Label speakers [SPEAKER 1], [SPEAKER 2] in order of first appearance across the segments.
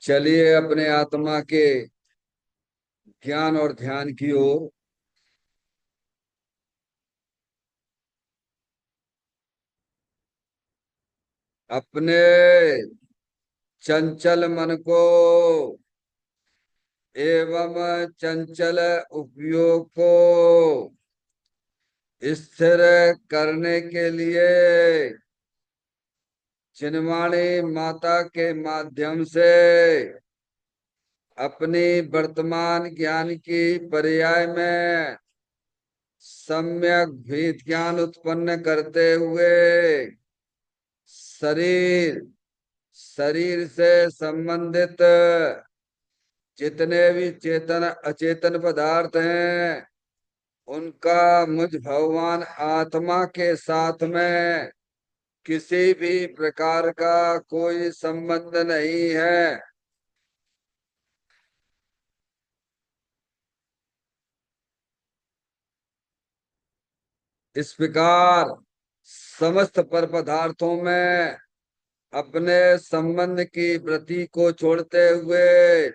[SPEAKER 1] चलिए अपने आत्मा के ज्ञान और ध्यान की ओर। अपने चंचल मन को एवं चंचल उपयोग को स्थिर करने के लिए चिन्वाणी माता के माध्यम से अपनी वर्तमान ज्ञान की पर्याय में सम्यक भेद ज्ञान उत्पन्न करते हुए शरीर शरीर से संबंधित जितने भी चेतन अचेतन पदार्थ हैं उनका मुझ भगवान आत्मा के साथ में किसी भी प्रकार का कोई संबंध नहीं है। इस प्रकार समस्त पर पदार्थों में अपने संबंध की वृत्ति को छोड़ते हुए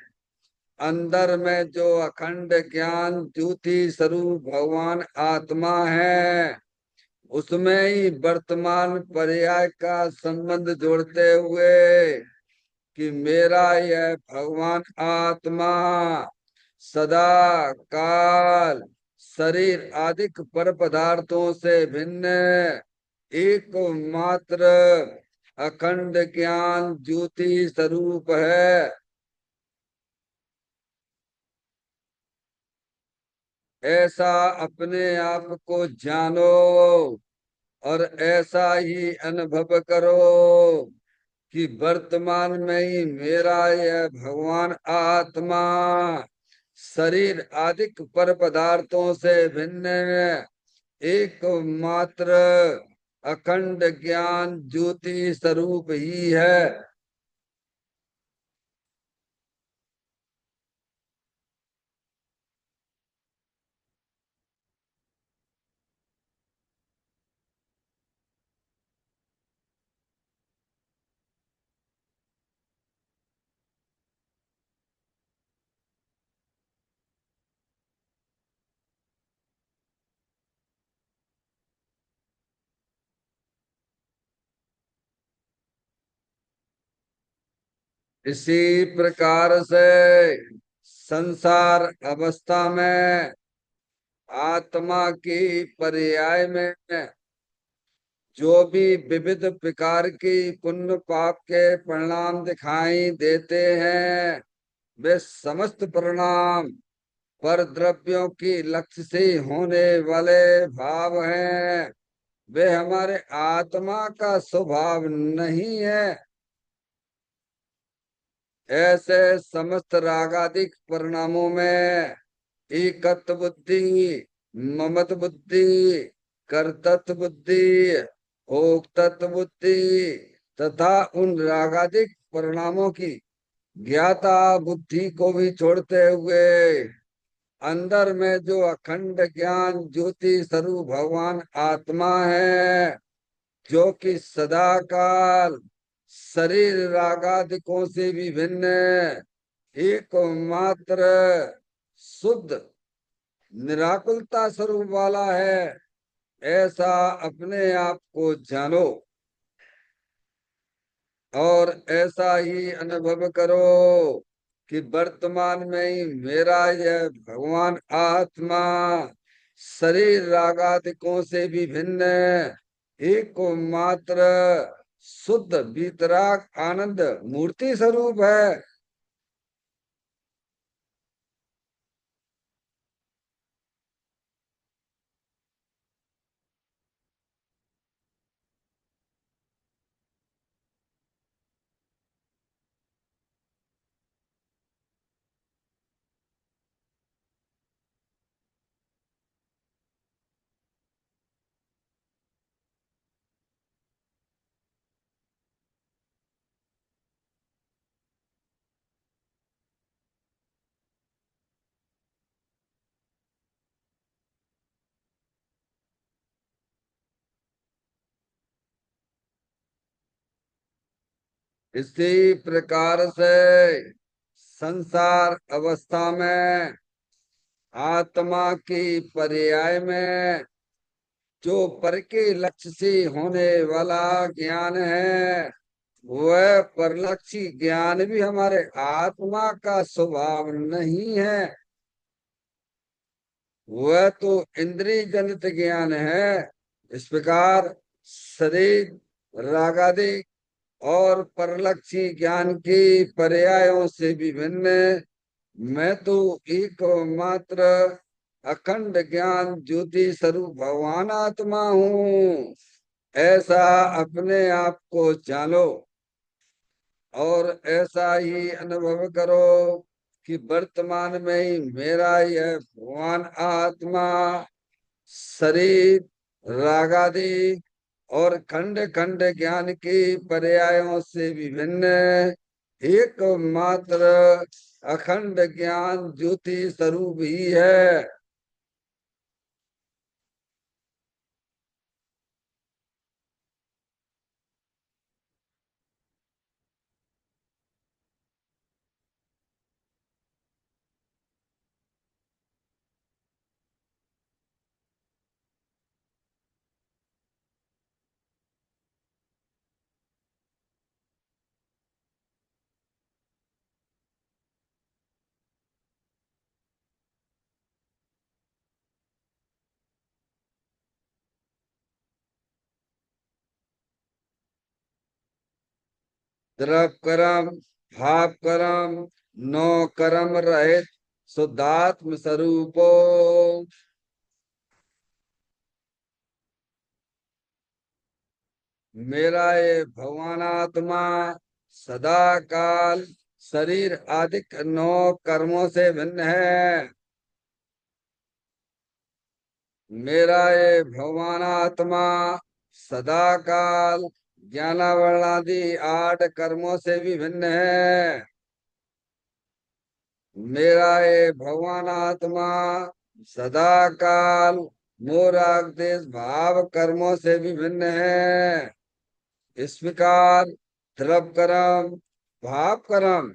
[SPEAKER 1] अंदर में जो अखंड ज्ञान ज्योति स्वरूप भगवान आत्मा है उसमें ही वर्तमान पर्याय का संबंध जोड़ते हुए कि मेरा यह भगवान आत्मा सदा काल शरीर आदि पर पदार्थों से भिन्न एकमात्र अखंड ज्ञान ज्योति स्वरूप है। ऐसा अपने आप को जानो और ऐसा ही अनुभव करो कि वर्तमान में ही मेरा यह भगवान आत्मा शरीर आदिक पर पदार्थों से भिन्न एकमात्र अखंड ज्ञान ज्योति स्वरूप ही है। इसी प्रकार से संसार अवस्था में आत्मा की पर्याय में जो भी विविध प्रकार की पुण्य पाप के परिणाम दिखाई देते हैं वे समस्त परिणाम पर द्रव्यों की लक्ष्य से होने वाले भाव हैं। वे हमारे आत्मा का स्वभाव नहीं है। ऐसे समस्त रागादिक परिणामों में एकत्व बुद्धि, ममत बुद्धि, कर्तृत्व बुद्धि, भोक्तत्व बुद्धि तथा उन रागादिक परिणामों की ज्ञाता बुद्धि को भी छोड़ते हुए अंदर में जो अखंड ज्ञान ज्योति स्वरूप भगवान आत्मा है जो कि सदा काल शरीर रागादिकों से भी भिन्न एकमात्र शुद्ध निराकुलता स्वरूप वाला है। ऐसा अपने आप को जानो और ऐसा ही अनुभव करो कि वर्तमान में ही मेरा यह भगवान आत्मा शरीर रागादिकों से भी भिन्न एकमात्र शुद्ध वितराग आनंद मूर्ति स्वरूप है। इसी प्रकार से संसार अवस्था में आत्मा की पर्याय में जो पर के लक्ष्य से होने वाला ज्ञान है, वह परलक्षी ज्ञान भी हमारे आत्मा का स्वभाव नहीं है। वह तो इंद्रिय जनित ज्ञान है। इस प्रकार शरीर रागादि और परलक्षी ज्ञान के पर्यायों से विभिन्न मैं तो एकमात्र अखंड ज्ञान ज्योति स्वरूप भगवान आत्मा हूँ, ऐसा अपने आप को जानो और ऐसा ही अनुभव करो कि वर्तमान में ही मेरा यह भगवान आत्मा शरीर रागादि और खंड खंड ज्ञान के पर्यायों से विभिन्न एकमात्र अखंड ज्ञान ज्योति स्वरूप ही है। द्रव कर्म भाव कर्म नो कर्म रहित शुद्धात्म स्वरूपो मेरा ये भगवान आत्मा सदा काल शरीर आदि नौ कर्मों से भिन्न है। मेरा ये भगवान आत्मा सदा काल ज्ञानावरणादि आठ कर्मों से भी भिन्न है। मेरा ये भगवान आत्मा सदा काल मोराग देश भाव कर्मों से भी भिन्न है। इस प्रकार द्रव कर्म भाव कर्म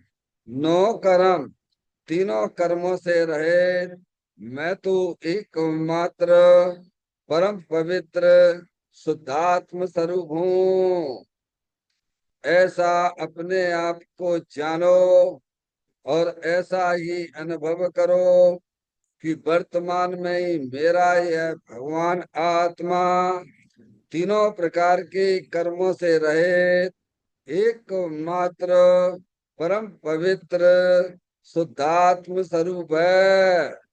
[SPEAKER 1] नो कर्म तीनों कर्मों से रहे मैं तो एकमात्र परम पवित्र शुद्धात्म स्वरूप हूँ, ऐसा अपने आप को जानो और ऐसा ही अनुभव करो कि वर्तमान में ही मेरा यह भगवान आत्मा तीनों प्रकार के कर्मों से रहित एकमात्र परम पवित्र शुद्धात्म स्वरूप है।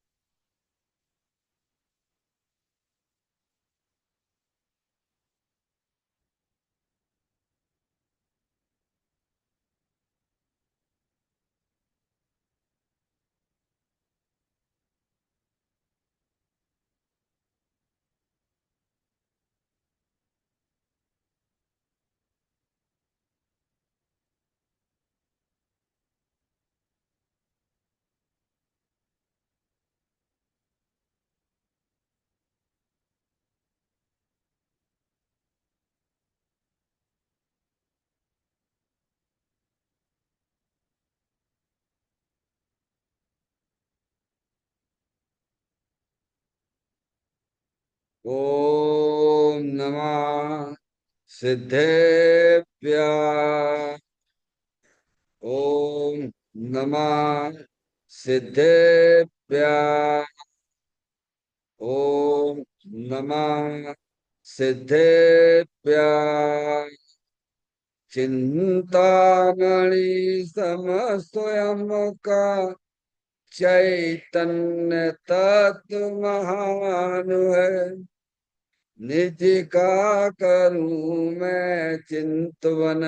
[SPEAKER 1] ओम नमः सिद्धेभ्य ओम नमः सिद्धेभ्य ओम नमः सिद्धेभ्य चिंतामणि समस्वयं का चैतन्य तत्व महान है। निज का करूं मैं चिंतवन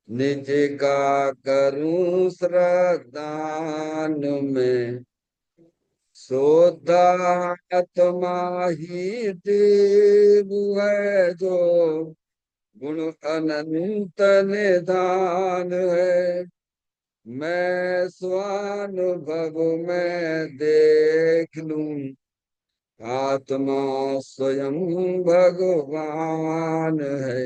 [SPEAKER 1] निज का करूं श्रद्धान में शुद्धात्मा ही देव है जो गुण अनंत निधान है। मैं स्वानुभव में देख लूं आत्मा स्वयं भगवान है।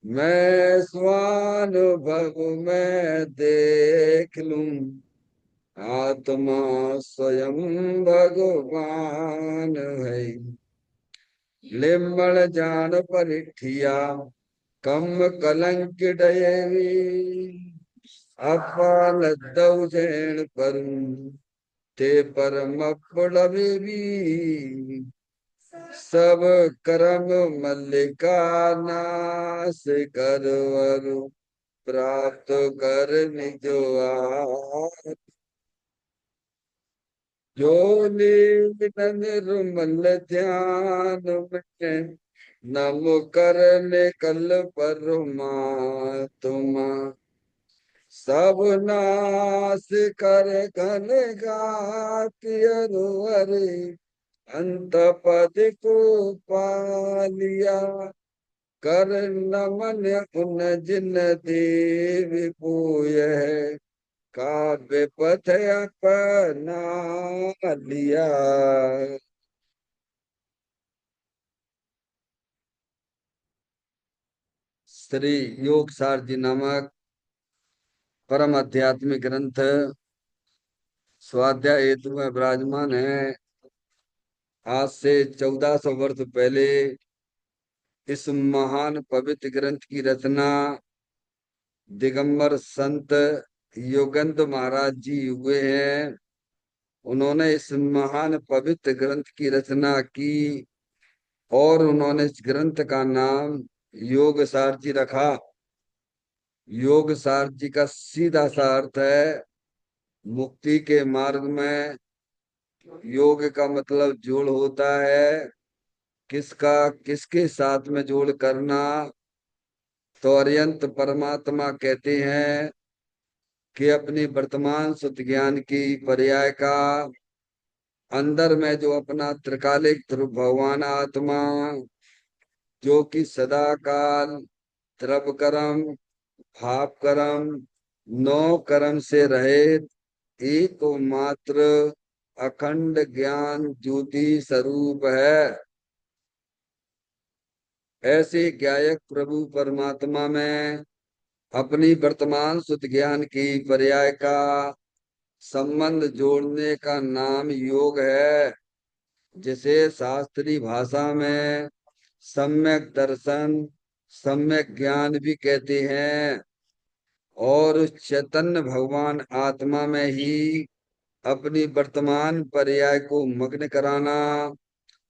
[SPEAKER 1] मैं स्वानुभव में देख लूं, आत्मा स्वयं भगवान है। लिम्बन जान परिठिया, कम कलंक डयवी, अपन दौजैन परू, ते परम भी, सब कर्म मल्लिका नाश करवर, प्राप्त कर निजो आत्मा। जो लीन निर्मल ध्यान में, नम करने कल परमात्मा, सब नाश कर घन घाति अनुहरे, अंत पद को पालिया, कर नमन उन जिन देव पूय, काव्य पथ अपना लिया। श्री योग सार जी नामक परम आध्यात्मिक ग्रंथ स्वाध्याय हेतु में विराजमान है। आज से 1400 वर्ष पहले इस महान पवित्र ग्रंथ की रचना दिगंबर संत योगेंद्र महाराज जी हुए हैं। उन्होंने इस महान पवित्र ग्रंथ की रचना की और उन्होंने इस ग्रंथ का नाम योग सार जी रखा। योग सार जी का सीधा सा अर्थ है मुक्ति के मार्ग में। योग का मतलब जोड़ होता है। किसका किसके साथ में जोड़ करना? तो अरियंत परमात्मा कहते हैं कि अपनी वर्तमान शुद्ध ज्ञान की पर्याय का अंदर में जो अपना त्रिकालिक ध्रुव भगवान आत्मा, जो कि सदा काल द्रव कर्म भाव कर्म नौ कर्म से रहित एकमात्र अखंड ज्ञान ज्योति स्वरूप है। ऐसे ज्ञायक प्रभु परमात्मा में अपनी वर्तमान शुद्ध ज्ञान की पर्याय का संबंध जोड़ने का नाम योग है, जिसे शास्त्रीय भाषा में सम्यक दर्शन सम्यक ज्ञान भी कहते हैं। और उस चैतन्य भगवान आत्मा में ही अपनी वर्तमान पर्याय को मग्न कराना,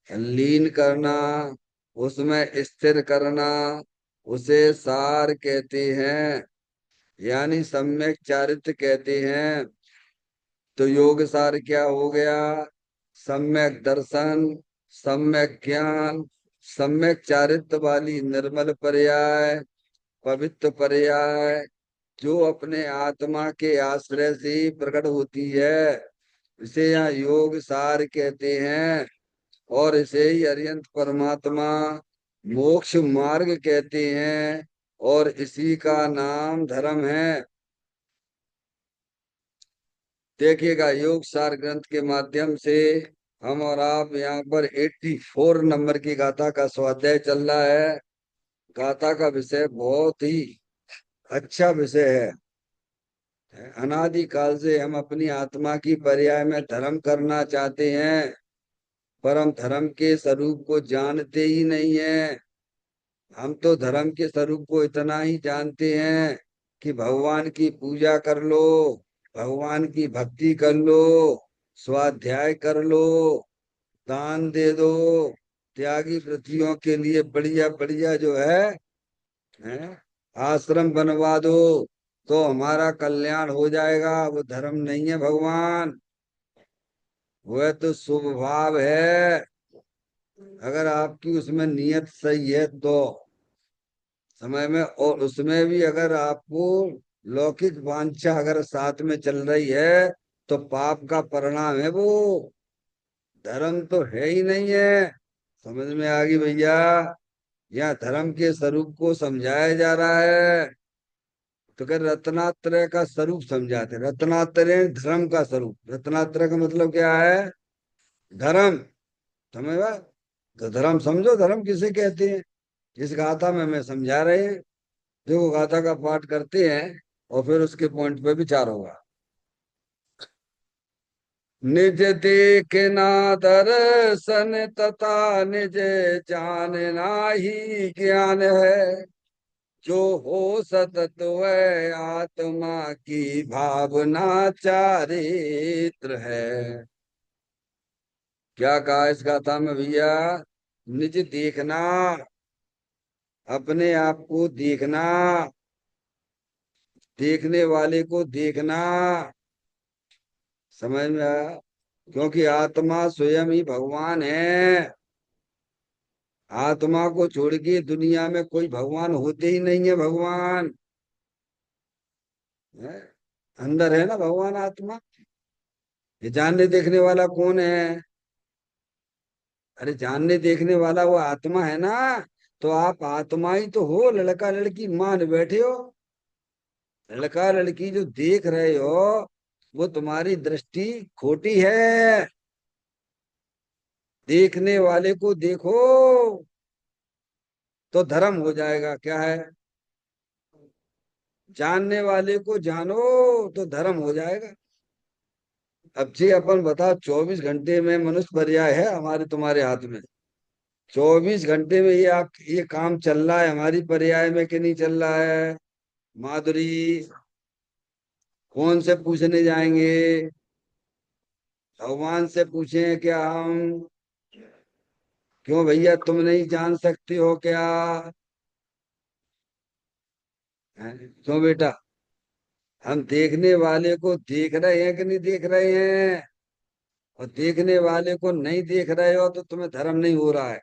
[SPEAKER 1] लीन करना, उसमें स्थिर करना, उसे सार कहते हैं, यानी सम्यक चारित्र कहते हैं। तो योग सार क्या हो गया? सम्यक दर्शन, सम्यक ज्ञान, सम्यक चारित्र वाली निर्मल पर्याय, पवित्र पर्याय, जो अपने आत्मा के आश्रय से प्रकट होती है, इसे यहाँ योग सार कहते हैं। और इसे ही अरिहंत परमात्मा मोक्ष मार्ग कहते हैं और इसी का नाम धर्म है। देखिएगा, योग सार ग्रंथ के माध्यम से हम और आप यहाँ पर 84 नंबर की गाथा का स्वाध्याय चल रहा है। गाथा का विषय बहुत ही अच्छा विषय है। अनादि काल से हम अपनी आत्मा की पर्याय में धर्म करना चाहते हैं, पर हम धर्म के स्वरूप को जानते ही नहीं है। हम तो धर्म के स्वरूप को इतना ही जानते हैं कि भगवान की पूजा कर लो, भगवान की भक्ति कर लो, स्वाध्याय कर लो, दान दे दो, त्यागी पृथ्वियों के लिए बढ़िया बढ़िया जो है आश्रम बनवा दो, तो हमारा कल्याण हो जाएगा। वो धर्म नहीं है भगवान, वह तो शुभ भाव है। अगर आपकी उसमें नियत सही है तो समय में, और उसमें भी अगर आपको लौकिक वांछा अगर साथ में चल रही है तो पाप का परिणाम है वो। धर्म तो है ही नहीं है। समझ में आ गई भैया? यहाँ धर्म के स्वरूप को समझाया जा रहा है। तो क्या रत्नात्रय का स्वरूप समझाते? रत्नात्रय धर्म का स्वरूप। रत्नात्रय का मतलब क्या है? धर्म। समझ? तो धर्म समझो, धर्म किसे कहते हैं, इस गाथा में हमें समझा रहे हैं। देखो गाथा का पाठ करते हैं और फिर उसके पॉइंट पे विचार होगा। निज देखना दर्शन तथा निज जान नाही ज्ञान है, जो हो सतत्व आत्मा की भावना चारित्र है। क्या कहा इस गाथा में भैया? निज देखना, अपने आप को देखना, देखने वाले को देखना। समझ में आया? क्योंकि आत्मा स्वयं ही भगवान है। आत्मा को छोड़ के दुनिया में कोई भगवान होते ही नहीं है। भगवान है, अंदर है ना भगवान आत्मा। ये जानने देखने वाला कौन है? अरे जानने देखने वाला वो आत्मा है ना। तो आप आत्मा ही तो हो, लड़का लड़की मान बैठे हो। लड़का लड़की जो देख रहे हो वो तुम्हारी दृष्टि खोटी है। देखने वाले को देखो तो धर्म हो जाएगा। क्या है? जानने वाले को जानो तो धर्म हो जाएगा। अब जी अपन बताओ, 24 घंटे में मनुष्य पर्याय है हमारे तुम्हारे हाथ में। 24 घंटे में ये काम चल रहा है हमारी पर्याय में कि नहीं चल रहा है? माधुरी, कौन से पूछने जाएंगे? भगवान से पूछें क्या हम? क्यों भैया, तुम नहीं जान सकते हो क्या? हैं? क्यों बेटा? हम देखने वाले को देख रहे हैं कि नहीं देख रहे हैं? और देखने वाले को नहीं देख रहे हो तो तुम्हें धर्म नहीं हो रहा है।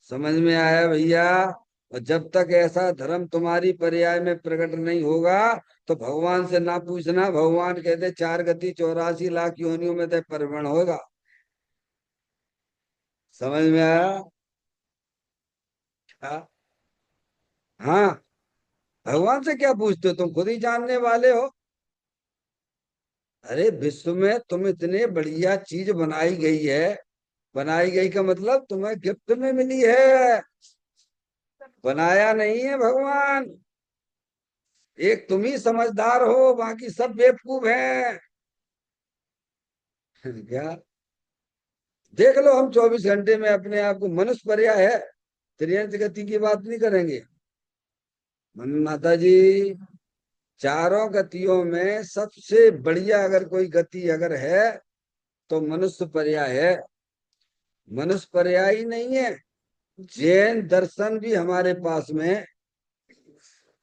[SPEAKER 1] समझ में आया भैया? और जब तक ऐसा धर्म तुम्हारी पर्याय में प्रकट नहीं होगा तो भगवान से ना पूछना। भगवान कहते 4 गति 84 लाख योनियों में तय परिवर्ण होगा। समझ में आया? हाँ। हाँ, भगवान से क्या पूछते हो, तुम खुद ही जानने वाले हो। अरे विश्व में तुम इतने बढ़िया चीज बनाई गई है। बनाई गई का मतलब तुम्हें गिफ्ट में मिली है। बनाया नहीं है भगवान। एक तुम ही समझदार हो, बाकी सब बेवकूफ हैं। क्या? देख लो, हम 24 घंटे में अपने आप को मनुष्य पर्याय है। त्रियंत गति की बात नहीं करेंगे माता जी। चारों गतियों में सबसे बढ़िया अगर कोई गति अगर है तो मनुष्य पर्याय है। मनुष्य पर्याय ही नहीं है, जैन दर्शन भी हमारे पास में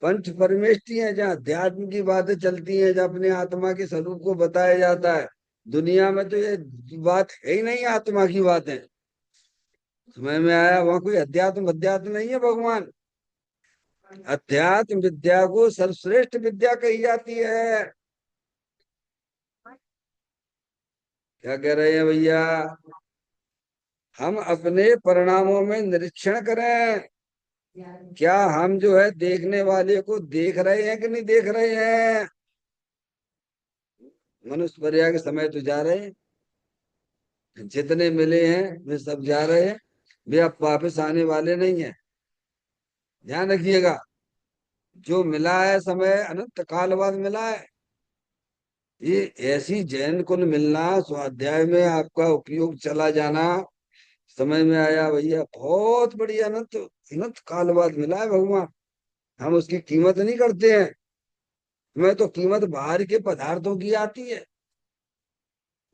[SPEAKER 1] पंच परमेष्टि है, जहाँ अध्यात्म की बातें चलती हैं, जहाँ अपने आत्मा के स्वरूप को बताया जाता है। दुनिया में तो ये बात है ही नहीं, आत्मा की बातें। समझ में आया? वहां कोई अध्यात्म अध्यात्म नहीं है भगवान। अध्यात्म विद्या को सर्वश्रेष्ठ विद्या कही जाती है। क्या कह रहे हैं भैया? हम अपने परिणामों में निरीक्षण करें। क्या हम जो है देखने वाले को देख रहे हैं कि नहीं देख रहे हैं? मनुष्य पर्याय के समय तो जा रहे हैं, जितने मिले हैं वे सब जा रहे हैं। वे अब वापस आने वाले नहीं है। ध्यान रखिएगा, जो मिला है समय अनंत काल बाद मिला है। ये ऐसी जैन कुल मिलना, स्वाध्याय में आपका उपयोग चला जाना। समझ में आया भैया? बहुत बड़ी अनंत अनंत काल बाद मिला है भगवान। हम उसकी कीमत नहीं करते हैं। हमें तो कीमत बाहर के पदार्थों की आती है,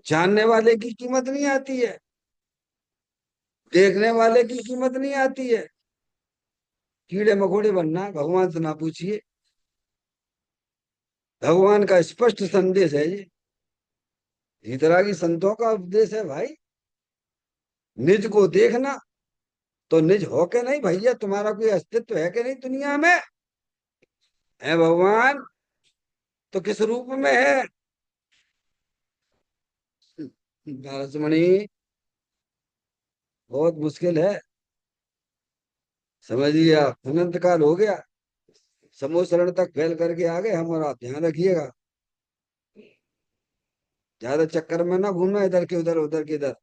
[SPEAKER 1] जानने वाले की कीमत नहीं आती है। देखने वाले की कीमत नहीं आती है। कीड़े मकोड़े बनना भगवान से ना पूछिए। भगवान का स्पष्ट संदेश है ये। इस तरह की संतों का उपदेश है भाई। निज को देखना, तो निज हो के नहीं भैया, तुम्हारा कोई अस्तित्व है कि नहीं दुनिया में? है भगवान तो किस रूप में है? रसमणि, बहुत मुश्किल है। समझिए आप, अनंत काल हो गया, समूह तक फैल करके आ गए हम, और आप ध्यान रखिएगा ज्यादा चक्कर में ना घूमना इधर के उधर उधर के इधर।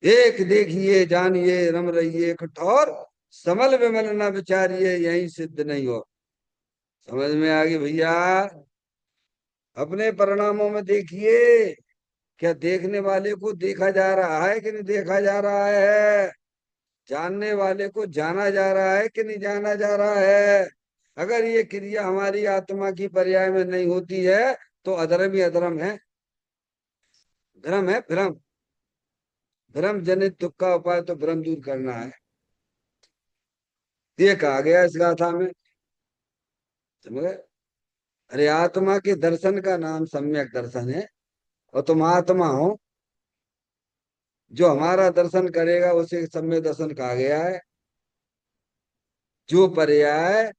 [SPEAKER 1] एक देखिए जानिए रम रहिए कठोर, समल विमल न विचारिए यही सिद्ध नहीं हो। समझ में आ गई भैया? अपने परिणामों में देखिए, क्या देखने वाले को देखा जा रहा है कि नहीं देखा जा रहा है? जानने वाले को जाना जा रहा है कि नहीं जाना जा रहा है? अगर ये क्रिया हमारी आत्मा की पर्याय में नहीं होती है तो अधर्म ही अधर्म है। भ्रम है भ्रम। भ्रम जनित दुख का उपाय तो भ्रम दूर करना है, ये कहा गया इस गाथा में। समझ गए? अरे आत्मा के दर्शन का नाम सम्यक दर्शन है। और तुम आत्मा हो, जो हमारा दर्शन करेगा उसे सम्यक दर्शन कहा गया है। जो पर्याय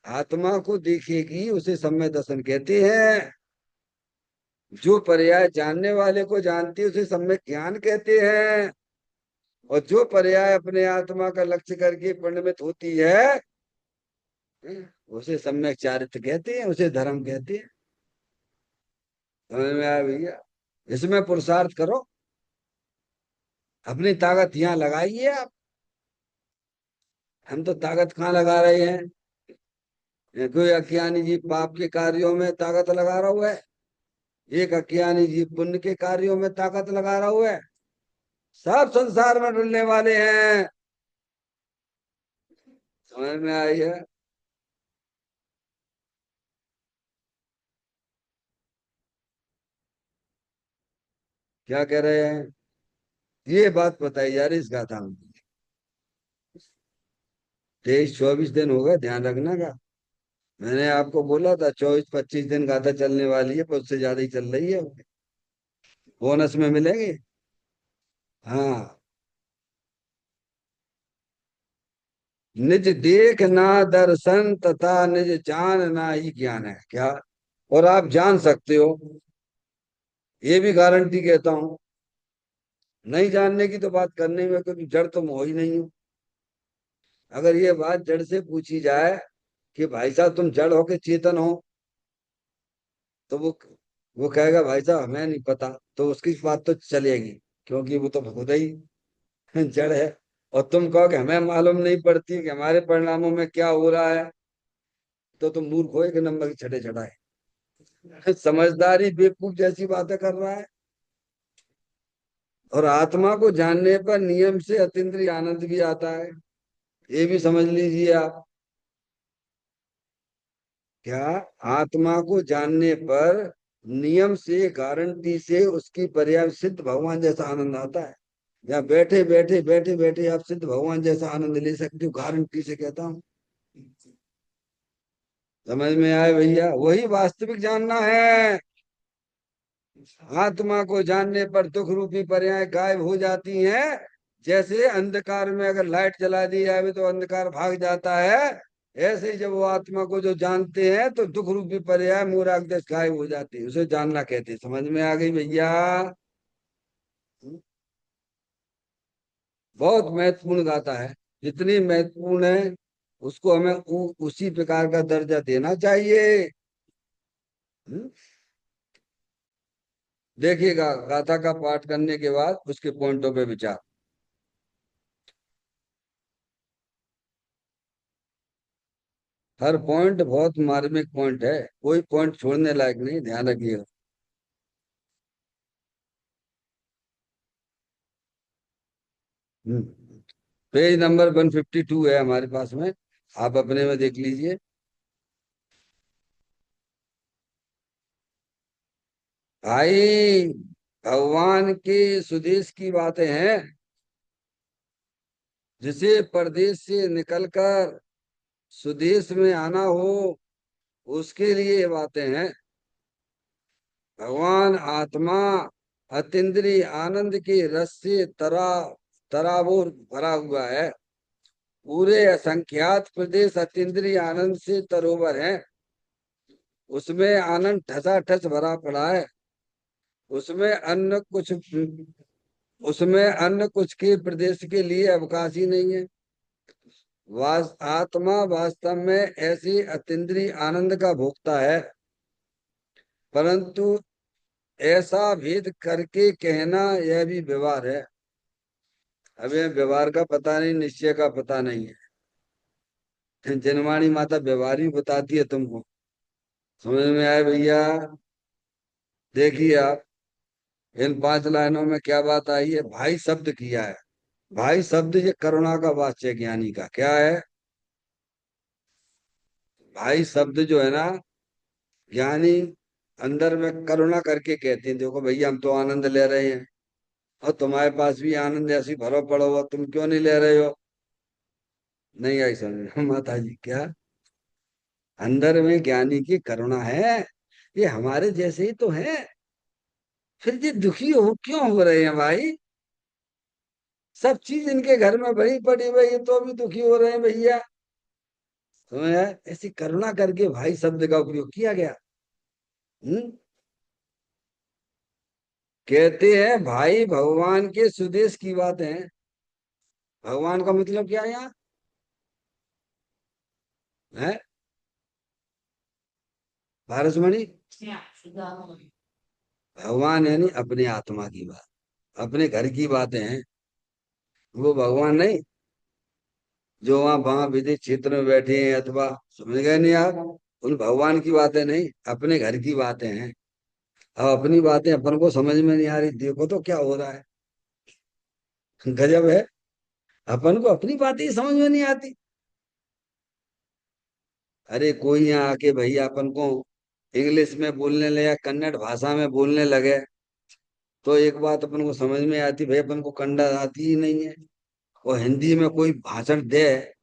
[SPEAKER 1] आत्मा को देखेगी उसे सम्यक दर्शन कहते हैं। जो पर्याय जानने वाले को जानती है उसे सम्यक ज्ञान कहते हैं। और जो पर्याय अपने आत्मा का लक्ष्य करके परिणमित होती है, उसे सम्यक चारित्र कहते हैं, उसे धर्म कहते हैं। समझ में आया भैया? इसमें पुरुषार्थ करो, अपनी ताकत यहाँ लगाइए आप। हम तो ताकत कहाँ लगा रहे हैं? ये कोई अज्ञानी जी पाप के कार्यों में ताकत लगा रहा हुआ है, एक अज्ञानी जी पुण्य के कार्यों में ताकत लगा रहा हुआ है। सब संसार में डुलने वाले हैं। समझ में आई है? क्या कह रहे हैं? ये बात बताई जा रही इस गाथा में। 23-24 दिन हो गए, ध्यान रखना का। मैंने आपको बोला था 24-25 दिन गाथा चलने वाली है, पर उससे ज्यादा ही चल रही है। बोनस में मिलेंगे। हाँ। निज देख ना दर्शन तथा निज जान ना ही ज्ञान है क्या? और आप जान सकते हो, ये भी गारंटी कहता हूं। नहीं जानने की तो बात करने में, क्योंकि जड़ तो मैं हो ही नहीं हूं। अगर ये बात जड़ से पूछी जाए कि भाई साहब तुम जड़ हो के चेतन हो, तो वो कहेगा भाई साहब हमें नहीं पता, तो उसकी बात तो चलेगी, क्योंकि वो तो खुद ही जड़ है। और तुम कहो कि हमें मालूम नहीं पड़ती कि हमारे परिणामों में क्या हो रहा है, तो तुम मूर्ख हो, एक नंबर की छठे चढ़ाए। समझदारी बेवकूफ जैसी बातें कर रहा है। और आत्मा को जानने पर नियम से अतीन्द्रिय आनंद भी आता है, ये भी समझ लीजिए आप। क्या? आत्मा को जानने पर नियम से गारंटी से उसकी पर्याय सिद्ध भगवान जैसा आनंद आता है। या बैठे बैठे बैठे बैठे आप सिद्ध भगवान जैसा आनंद ले सकते हो, गारंटी से कहता हूँ। समझ में आए भैया? वही वास्तविक जानना है। आत्मा को जानने पर दुख रूपी पर्याय गायब हो जाती हैं। जैसे अंधकार में अगर लाइट जला दी जाए तो अंधकार भाग जाता है, ऐसे ही जब वो आत्मा को जो जानते हैं तो दुख रूपी पर्याय मूरागदेश गायब हो जाती है, उसे जानना कहते हैं। समझ में आ गई भैया? बहुत महत्वपूर्ण गाथा है। जितनी महत्वपूर्ण है उसको हमें उसी प्रकार का दर्जा देना चाहिए। हम्म? देखिएगा गाथा का पाठ करने के बाद उसके पॉइंटों पे विचार। हर पॉइंट बहुत मार्मिक पॉइंट है, कोई पॉइंट छोड़ने लायक नहीं, ध्यान रखिएगा। हम्म। पेज नंबर 152 है हमारे पास में, आप अपने में देख लीजिए। भाई भगवान के सुदेश की बातें हैं। जिसे परदेश से निकलकर सुदेश में आना हो, उसके लिए ये बातें हैं। भगवान आत्मा अतीन्द्रिय आनंद के रस से तराबोर भरा हुआ है। पूरे असंख्यात प्रदेश अतीन्द्रिय आनंद से तरोवर है। उसमें आनंद ठसाठस भरा पड़ा है। उसमें अन्न कुछ उसमें अन्य कुछ के प्रदेश के लिए अवकाश ही नहीं है। आत्मा वास्तव में ऐसी अतीन्द्रिय आनंद का भोक्ता है, परंतु ऐसा भेद करके कहना यह भी व्यवहार है। अभी व्यवहार का पता नहीं, निश्चय का पता नहीं है। जनवाणी माता व्यवहार ही बताती है तुमको। समझ में आए भैया? देखिए आप, इन 5 लाइनों में क्या बात आई है? भाई शब्द किया है। भाई शब्द ये करुणा का वाच्य है, ज्ञानी का क्या है? भाई शब्द जो है ना, ज्ञानी अंदर में करुणा करके कहते हैं, देखो भैया हम तो आनंद ले रहे हैं, और तुम्हारे पास भी आनंद ऐसी भरो पड़ो हो, तुम क्यों नहीं ले रहे हो? नहीं आई समझ में माता जी क्या? अंदर में ज्ञानी की करुणा है, ये हमारे जैसे ही तो है। फिर ये दुखी हो क्यों हो रहे हैं भाई? सब चीज इनके घर में भरी पड़ी हुई है तो भी दुखी हो रहे हैं भैया। तो ऐसी करुणा करके भाई शब्द का उपयोग किया गया। हम्म। कहते हैं भाई भगवान के सुदेश की बात है। भगवान का मतलब क्या है यहाँ? है पारसमणि? भगवान यानी अपने आत्मा की बात, अपने घर की बातें हैं। वो भगवान नहीं जो वहां विदित क्षेत्र में बैठे हैं, अथवा समझ गए नहीं आप? उन भगवान की बातें नहीं, अपने घर की बातें हैं। अब अपनी बातें अपन को समझ में नहीं आ रही, देखो तो क्या हो रहा है। गजब है। अपन को अपनी बातें ही समझ में नहीं आती। अरे कोई यहाँ आके भैया अपन को इंग्लिश में बोलने लगे या कन्नड़ भाषा में बोलने लगे, तो एक बात अपन को समझ में आती, भाई अपन को कन्नड़ आती ही नहीं है। और हिंदी में कोई भाषण दे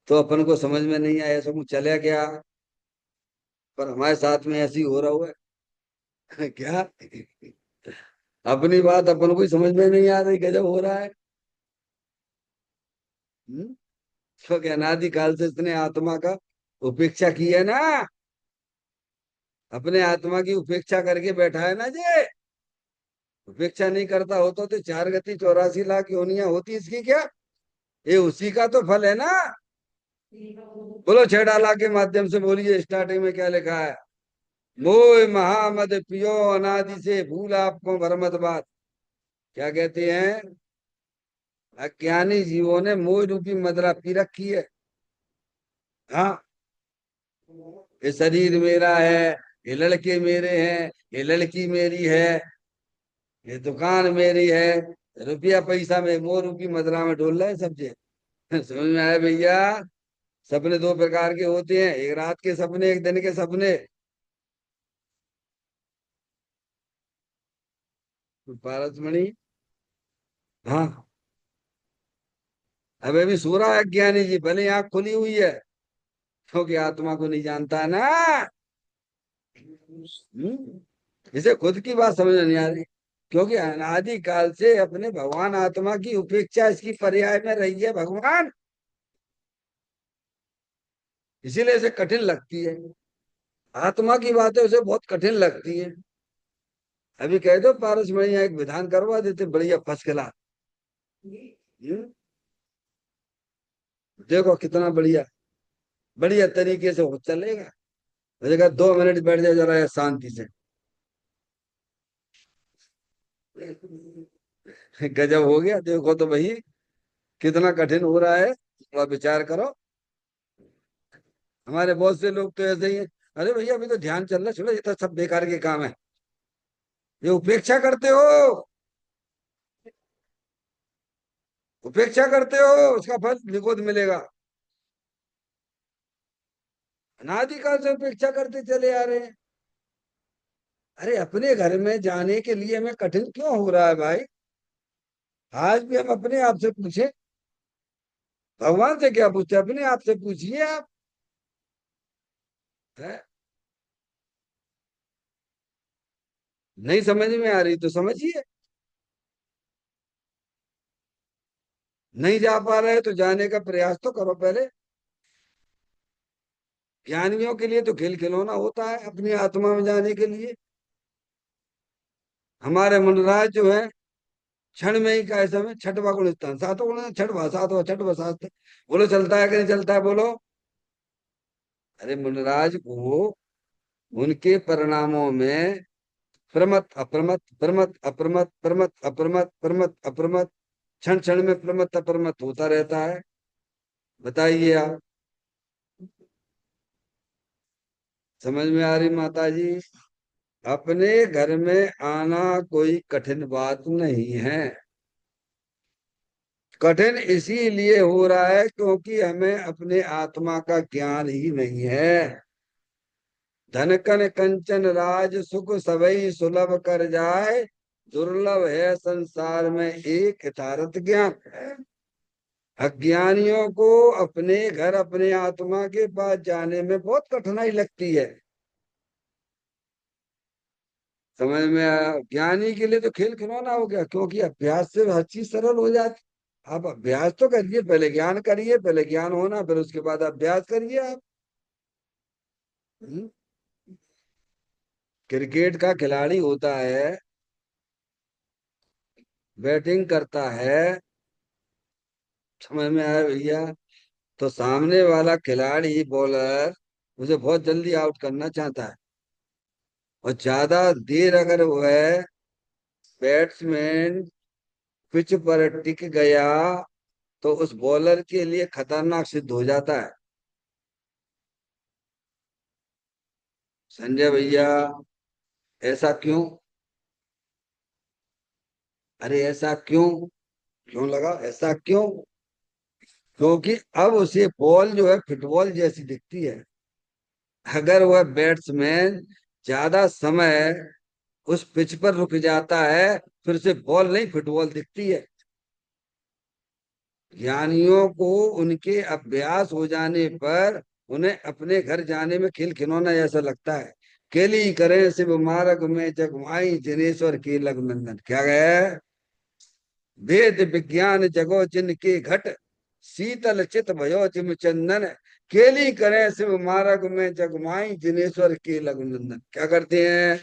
[SPEAKER 1] तो अपन को समझ में नहीं आया, ऐसा कुछ चले क्या? पर हमारे साथ में ऐसे ही हो रहा हुआ है। क्या? अपनी बात अपन को ही समझ में नहीं आ रही, गजब हो रहा है। हम्म? क्योंकि अनादि काल से इसने आत्मा का उपेक्षा की है ना। अपने आत्मा की उपेक्षा करके बैठा है ना जे। उपेक्षा नहीं करता होता तो 4 गति 84 लाख योनियां होती, इसकी क्या? ये उसी का तो फल है ना। बोलो 6 डाला के माध्यम से बोलिए, स्टार्टिंग में क्या लिखा है? मोह महामद पियो अनादि से भूल आपको भरमत बात। क्या कहते हैं? अज्ञानी जीवों ने मोह रूपी मदरा पी रखी है। हाँ, ये शरीर मेरा है, ये लड़के मेरे हैं, ये लड़की मेरी है, ये दुकान मेरी है। रुपया पैसा में मोह रूपी मदरा में डोल रहे हैं सब जे। समझ में आया भैया? सपने 2 प्रकार के होते हैं, एक रात के सपने, एक दिन के सपने। पारसमणि। हाँ, अब अभी सो रहा है ज्ञानी जी, भले आंख खुली हुई है, क्योंकि आत्मा को नहीं जानता है ना। इसे खुद की बात समझ में नहीं आ रही, क्योंकि अनादि काल से अपने भगवान आत्मा की उपेक्षा इसकी पर्याय में रही है भगवान। इसीलिए इसे कठिन लगती है। आत्मा की बातें उसे बहुत कठिन लगती है। अभी कह दो पारस में यहाँ एक विधान करवा देते, बढ़िया फर्स्ट क्लास। हम्म? देखो कितना बढ़िया, बढ़िया तरीके से वो चलेगा। मैंने कहा 2 मिनट बैठ जाए जरा शांति से। गजब हो गया, देखो तो भाई कितना कठिन हो रहा है, थोड़ा विचार करो। हमारे बहुत से लोग तो ऐसे ही हैं, अरे भैया अभी तो ध्यान चल रहा है, छोड़ो ये तो सब बेकार के काम है। ये उपेक्षा करते हो, उपेक्षा करते हो, उसका फल निगोद मिलेगा। अनादिकाल से उपेक्षा करते चले आ रहे हैं। अरे अपने घर में जाने के लिए हमें कठिन क्यों हो रहा है भाई? आज भी हम अपने आप से पूछे, भगवान से क्या पूछते, अपने आप से पूछिए आप। है? नहीं समझ में आ रही तो समझिए। नहीं जा पा रहे तो जाने का प्रयास तो करो पहले। ज्ञानियों के लिए तो खेल खिलौना होता है अपनी आत्मा में जाने के लिए। हमारे मुनराज जो है, क्षण में ही का समय छठवा गुण स्थान, सातों गुण, छठवा सातवा छठवा सात। बोलो चलता है कि नहीं चलता है? बोलो। अरे मुनराज को उनके परिणामों में प्रमत अप्रमत, प्रमत अप्रमत, प्रमत अप्रमत, प्रमत अप्रमत, क्षण क्षण में प्रमत्त प्रमत्त होता रहता है। बताइए आप। समझ में आ रही माता जी? अपने घर में आना कोई कठिन बात नहीं है। कठिन इसीलिए हो रहा है क्योंकि हमें अपने आत्मा का ज्ञान ही नहीं है। धन कन कंचन राज सुख सबई सुलभ कर जाए, दुर्लभ है संसार में एक यथार्थ ज्ञान। अज्ञानियों को अपने घर अपने आत्मा के पास जाने में बहुत कठिनाई लगती है। समझ में आया? ज्ञानी के लिए तो खेल खिलौना हो गया, क्योंकि अभ्यास से हर चीज सरल हो जाती। आप अभ्यास तो करिए, पहले ज्ञान करिए, पहले ज्ञान होना फिर उसके बाद अभ्यास करिए आप। हम्म? क्रिकेट का खिलाड़ी होता है, बैटिंग करता है, समझ में आया भैया? तो सामने वाला खिलाड़ी बॉलर उसे बहुत जल्दी आउट करना चाहता है, और ज्यादा देर अगर वो है बैट्समैन पिच पर टिक गया तो उस बॉलर के लिए खतरनाक सिद्ध हो जाता है। संजय भैया, ऐसा क्यों? अरे ऐसा क्यों? क्यों लगा ऐसा क्यों? क्योंकि अब उसे बॉल जो है फुटबॉल जैसी दिखती है। अगर वह बैट्समैन ज्यादा समय उस पिच पर रुक जाता है फिर से बॉल नहीं फुटबॉल दिखती है। ज्ञानियों को उनके अभ्यास हो जाने पर उन्हें अपने घर जाने में खिल खिलौना ऐसा लगता है। केली करें शिव मार्ग में जगमाई जनेश्वर की लग नंदन, क्या गए? वेद विज्ञान जगो जिनके घट, शीतल चित भयो जिम चंदन, केली करें शिव मार्ग में जगमाई जिनेश्वर के लघु नंदन। क्या करते हैं?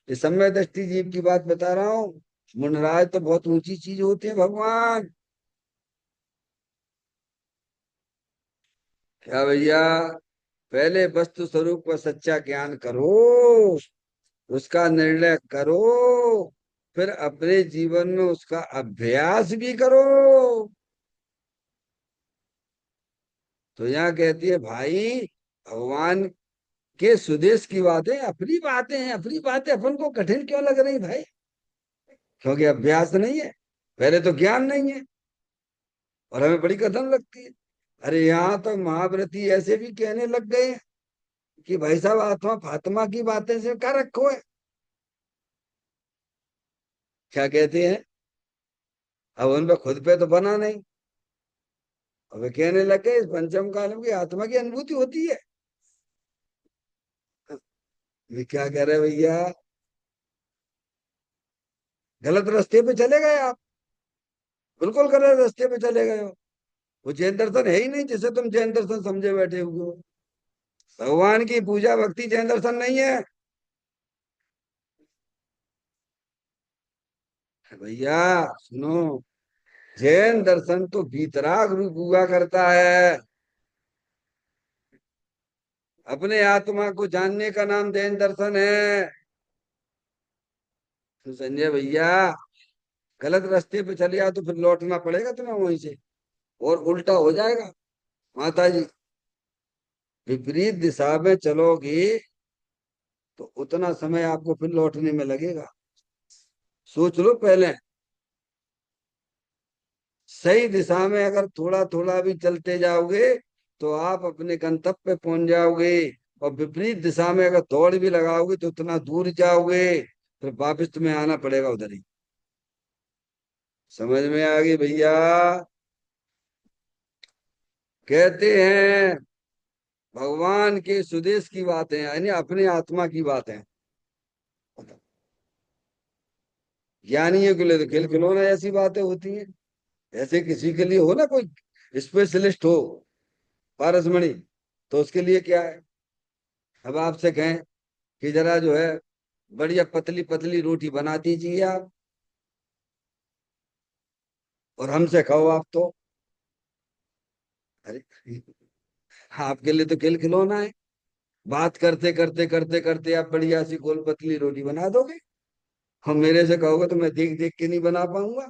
[SPEAKER 1] ये सम्यक दृष्टि जीव की बात बता रहा हूँ। मुनराज तो बहुत ऊंची चीज होती है भगवान। क्या भैया? पहले वस्तु स्वरूप का सच्चा ज्ञान करो, उसका निर्णय करो, फिर अपने जीवन में उसका अभ्यास भी करो। तो यहाँ कहती है भाई, भगवान के सुदेश की बातें अपनी बातें हैं, अपनी बातें अपन को कठिन क्यों लग रही भाई? क्योंकि अभ्यास नहीं है, पहले तो ज्ञान नहीं है, और हमें बड़ी कठिन लगती है। अरे यहाँ तो महाव्रती ऐसे भी कहने लग गए हैं कि भाई साहब आत्मा फात्मा की बातें से क्या रखो है। क्या कहते हैं? अब उन पे खुद पे तो बना नहीं। अब वे कहने लग गए इस पंचम काल में की आत्मा की अनुभूति होती है। ये क्या कह रहे भैया? गलत रास्ते पे चले गए आप, बिल्कुल गलत रास्ते पे चले गए हो। वो जैन दर्शन है ही नहीं जिसे तुम जैन दर्शन समझे बैठे हुए हो। भगवान की पूजा भक्ति जैन दर्शन नहीं है भैया। सुनो, जैन दर्शन तो वीतराग रूप हुआ करता है। अपने आत्मा को जानने का नाम जैन दर्शन है। तो संजय भैया, गलत रास्ते पे चले आओ तो फिर लौटना पड़ेगा तुम्हें वहीं से, और उल्टा हो जाएगा। माता जी, विपरीत दिशा में चलोगी तो उतना समय आपको फिर लौटने में लगेगा। सोच लो पहले। सही दिशा में अगर थोड़ा थोड़ा भी चलते जाओगे तो आप अपने गंतव्य पे पहुंच जाओगे, और विपरीत दिशा में अगर दौड़ भी लगाओगे तो उतना दूर जाओगे, फिर वापस तुम्हें आना पड़ेगा उधर ही। समझ में आ गई भैया? कहते हैं भगवान के सुदेश की बातें यानी अपने आत्मा की बातें। ज्ञानियों के लिए तो खेल खिलौना ऐसी बातें होती हैं। ऐसे किसी के लिए हो ना कोई स्पेशलिस्ट हो, पारसमणि, तो उसके लिए क्या है? अब आपसे कहें कि जरा जो है बढ़िया पतली पतली रोटी बना दीजिए आप, और हमसे खाओ आप तो, अरे आपके लिए तो खेल खिलौना है। बात करते करते करते करते आप बढ़िया सी गोल पतली रोटी बना दोगे। हम मेरे से कहोगे तो मैं देख देख के नहीं बना पाऊंगा।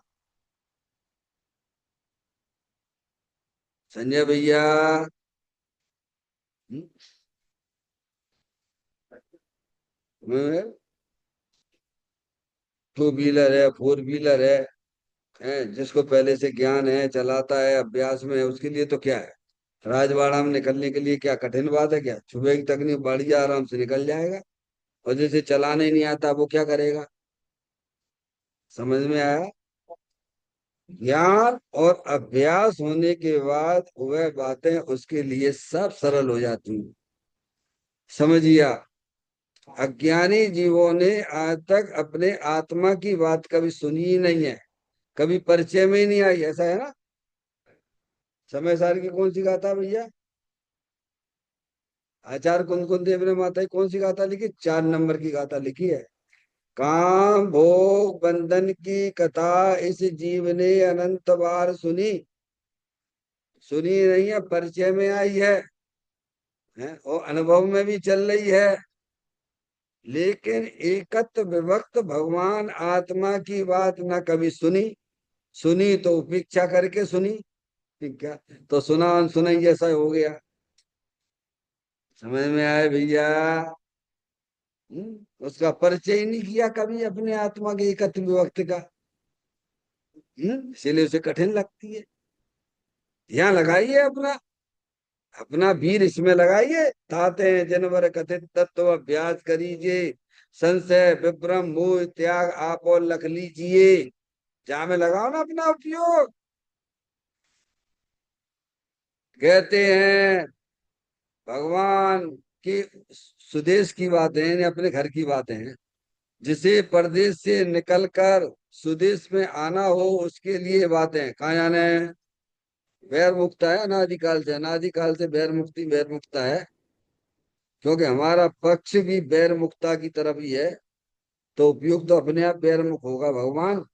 [SPEAKER 1] संजय भैया। टू व्हीलर है, फोर व्हीलर है, जिसको पहले से ज्ञान है, चलाता है, अभ्यास में है, उसके लिए तो क्या है। राजवाड़ा में निकलने के लिए क्या कठिन बात है क्या? सुबह की तकनीक बढ़िया आराम से निकल जाएगा। और जिसे चलाने नहीं आता वो क्या करेगा? समझ में आया? ज्ञान और अभ्यास होने के बाद वह बातें उसके लिए सब सरल हो जाती हैं। समझिया। अज्ञानी जीवों ने आज तक अपने आत्मा की बात कभी सुनी ही नहीं है, कभी परिचय में ही नहीं आई, ऐसा है ना। समय सार की कौन सी गाथा भैया? आचार्य कुंद देव ने माता जी कौन सी गाथा लिखी? 4 नंबर की गाथा लिखी है। काम भोग बंधन की कथा इस जीव ने अनंत बार सुनी। सुनी नहीं है, परिचय में आई है और अनुभव में भी चल रही है। लेकिन एकत्व विभक्त भगवान आत्मा की बात न कभी सुनी। सुनी तो उपेक्षा करके सुनी। ठीक है। तो सुना अनसुना ही जैसा हो गया। समझ में आए भैया? उसका परिचय ही नहीं किया कभी अपने आत्मा के एकत्व विभक्त का। इसीलिए उसे कठिन लगती है। ध्यान लगाइए अपना, अपना वीर इसमें लगाइए। ताते हैं जनवर कथित तत्व अभ्यास करीजिए। संशय विभ्रम मोह त्याग आप और लख लीजिए। जहाँ में लगाओ ना अपना उपयोग। कहते हैं भगवान की सुदेश की बातें हैं, अपने घर की बातें हैं। जिसे परदेश से निकलकर सुदेश में आना हो उसके लिए बातें कहाँ जाने हैं। बैर मुक्ता है अनादिकाल से, अनादिकाल से बैर मुक्ति बैर मुक्ता है। क्योंकि हमारा पक्ष भी बैर मुक्ता की तरफ ही है। तो उपयोग तो अपने आप बैर मुक्त होगा भगवान।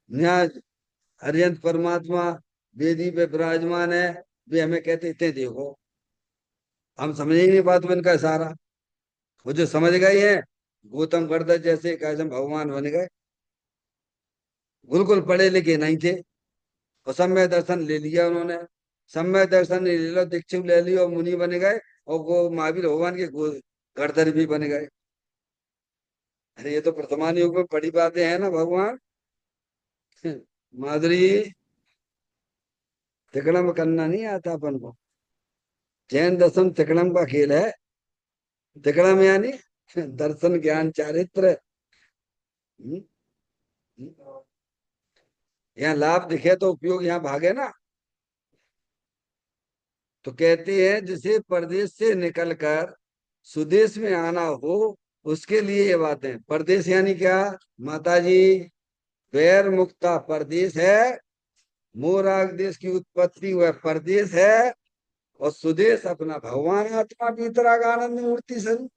[SPEAKER 1] न्याय हरियंत परमात्मा वेदी पे विराजमान है। वे हमें कहते इतने देखो, हम समझ ही नहीं बात में इनका सारा। वो जो समझ गए हैं, गौतम गर्दन जैसे कैसे भगवान बन गए। बिल्कुल पढ़े लिखे नहीं थे और सम्यक दर्शन ले लिया उन्होंने। सम्यक दर्शन ले लिया, दीक्षु ले लिया और मुनि बन गए। और वो महावीर भगवान के गर्दन भी बन गए। अरे ये तो वर्तमान युग में बड़ी बातें हैं ना भगवान। माधुरी, तिकड़म करना नहीं आता अपन को। जैन दर्शन तिकड़म का खेल है। तिकड़म यानी दर्शन ज्ञान चारित्र। हम्म, हम्म। यहाँ लाभ दिखे तो उपयोग यहाँ भागे ना। तो कहते हैं जिसे परदेश से निकलकर सुदेश में आना हो उसके लिए ये बातें। परदेश यानी क्या माता जी? बैर मुक्ता परदेश है। मोराग देश की उत्पत्ति वह परदेश है। और सुदेश अपना भगवान आत्मा भीतराग आनंद मूर्ति स्वरूप।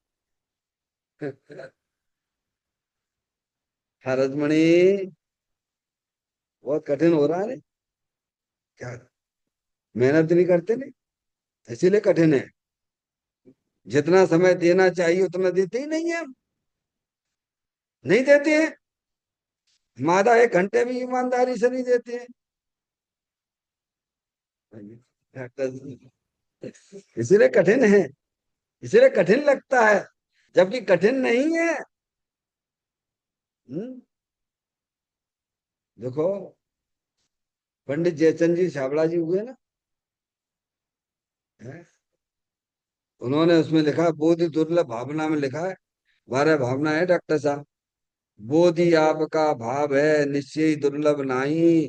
[SPEAKER 1] हरदमणि, बहुत कठिन हो रहा है रे। क्या मेहनत नहीं करते नहीं, इसीलिए कठिन है। जितना समय देना चाहिए उतना देते ही नहीं है हम। नहीं देते हैं। मादा 1 घंटे भी ईमानदारी से नहीं देते हैं। इसीलिए कठिन है, इसीलिए कठिन लगता है, जबकि कठिन नहीं है। हम्म, देखो पंडित जयचंद जी छाबड़ा जी हुए ना, हैं? उन्होंने उसमें लिखा बोधि दुर्लभ भावना में लिखा है। 12 भावना है डॉक्टर साहब। बोधि आपका भाव है निश्चय ही दुर्लभ नहीं।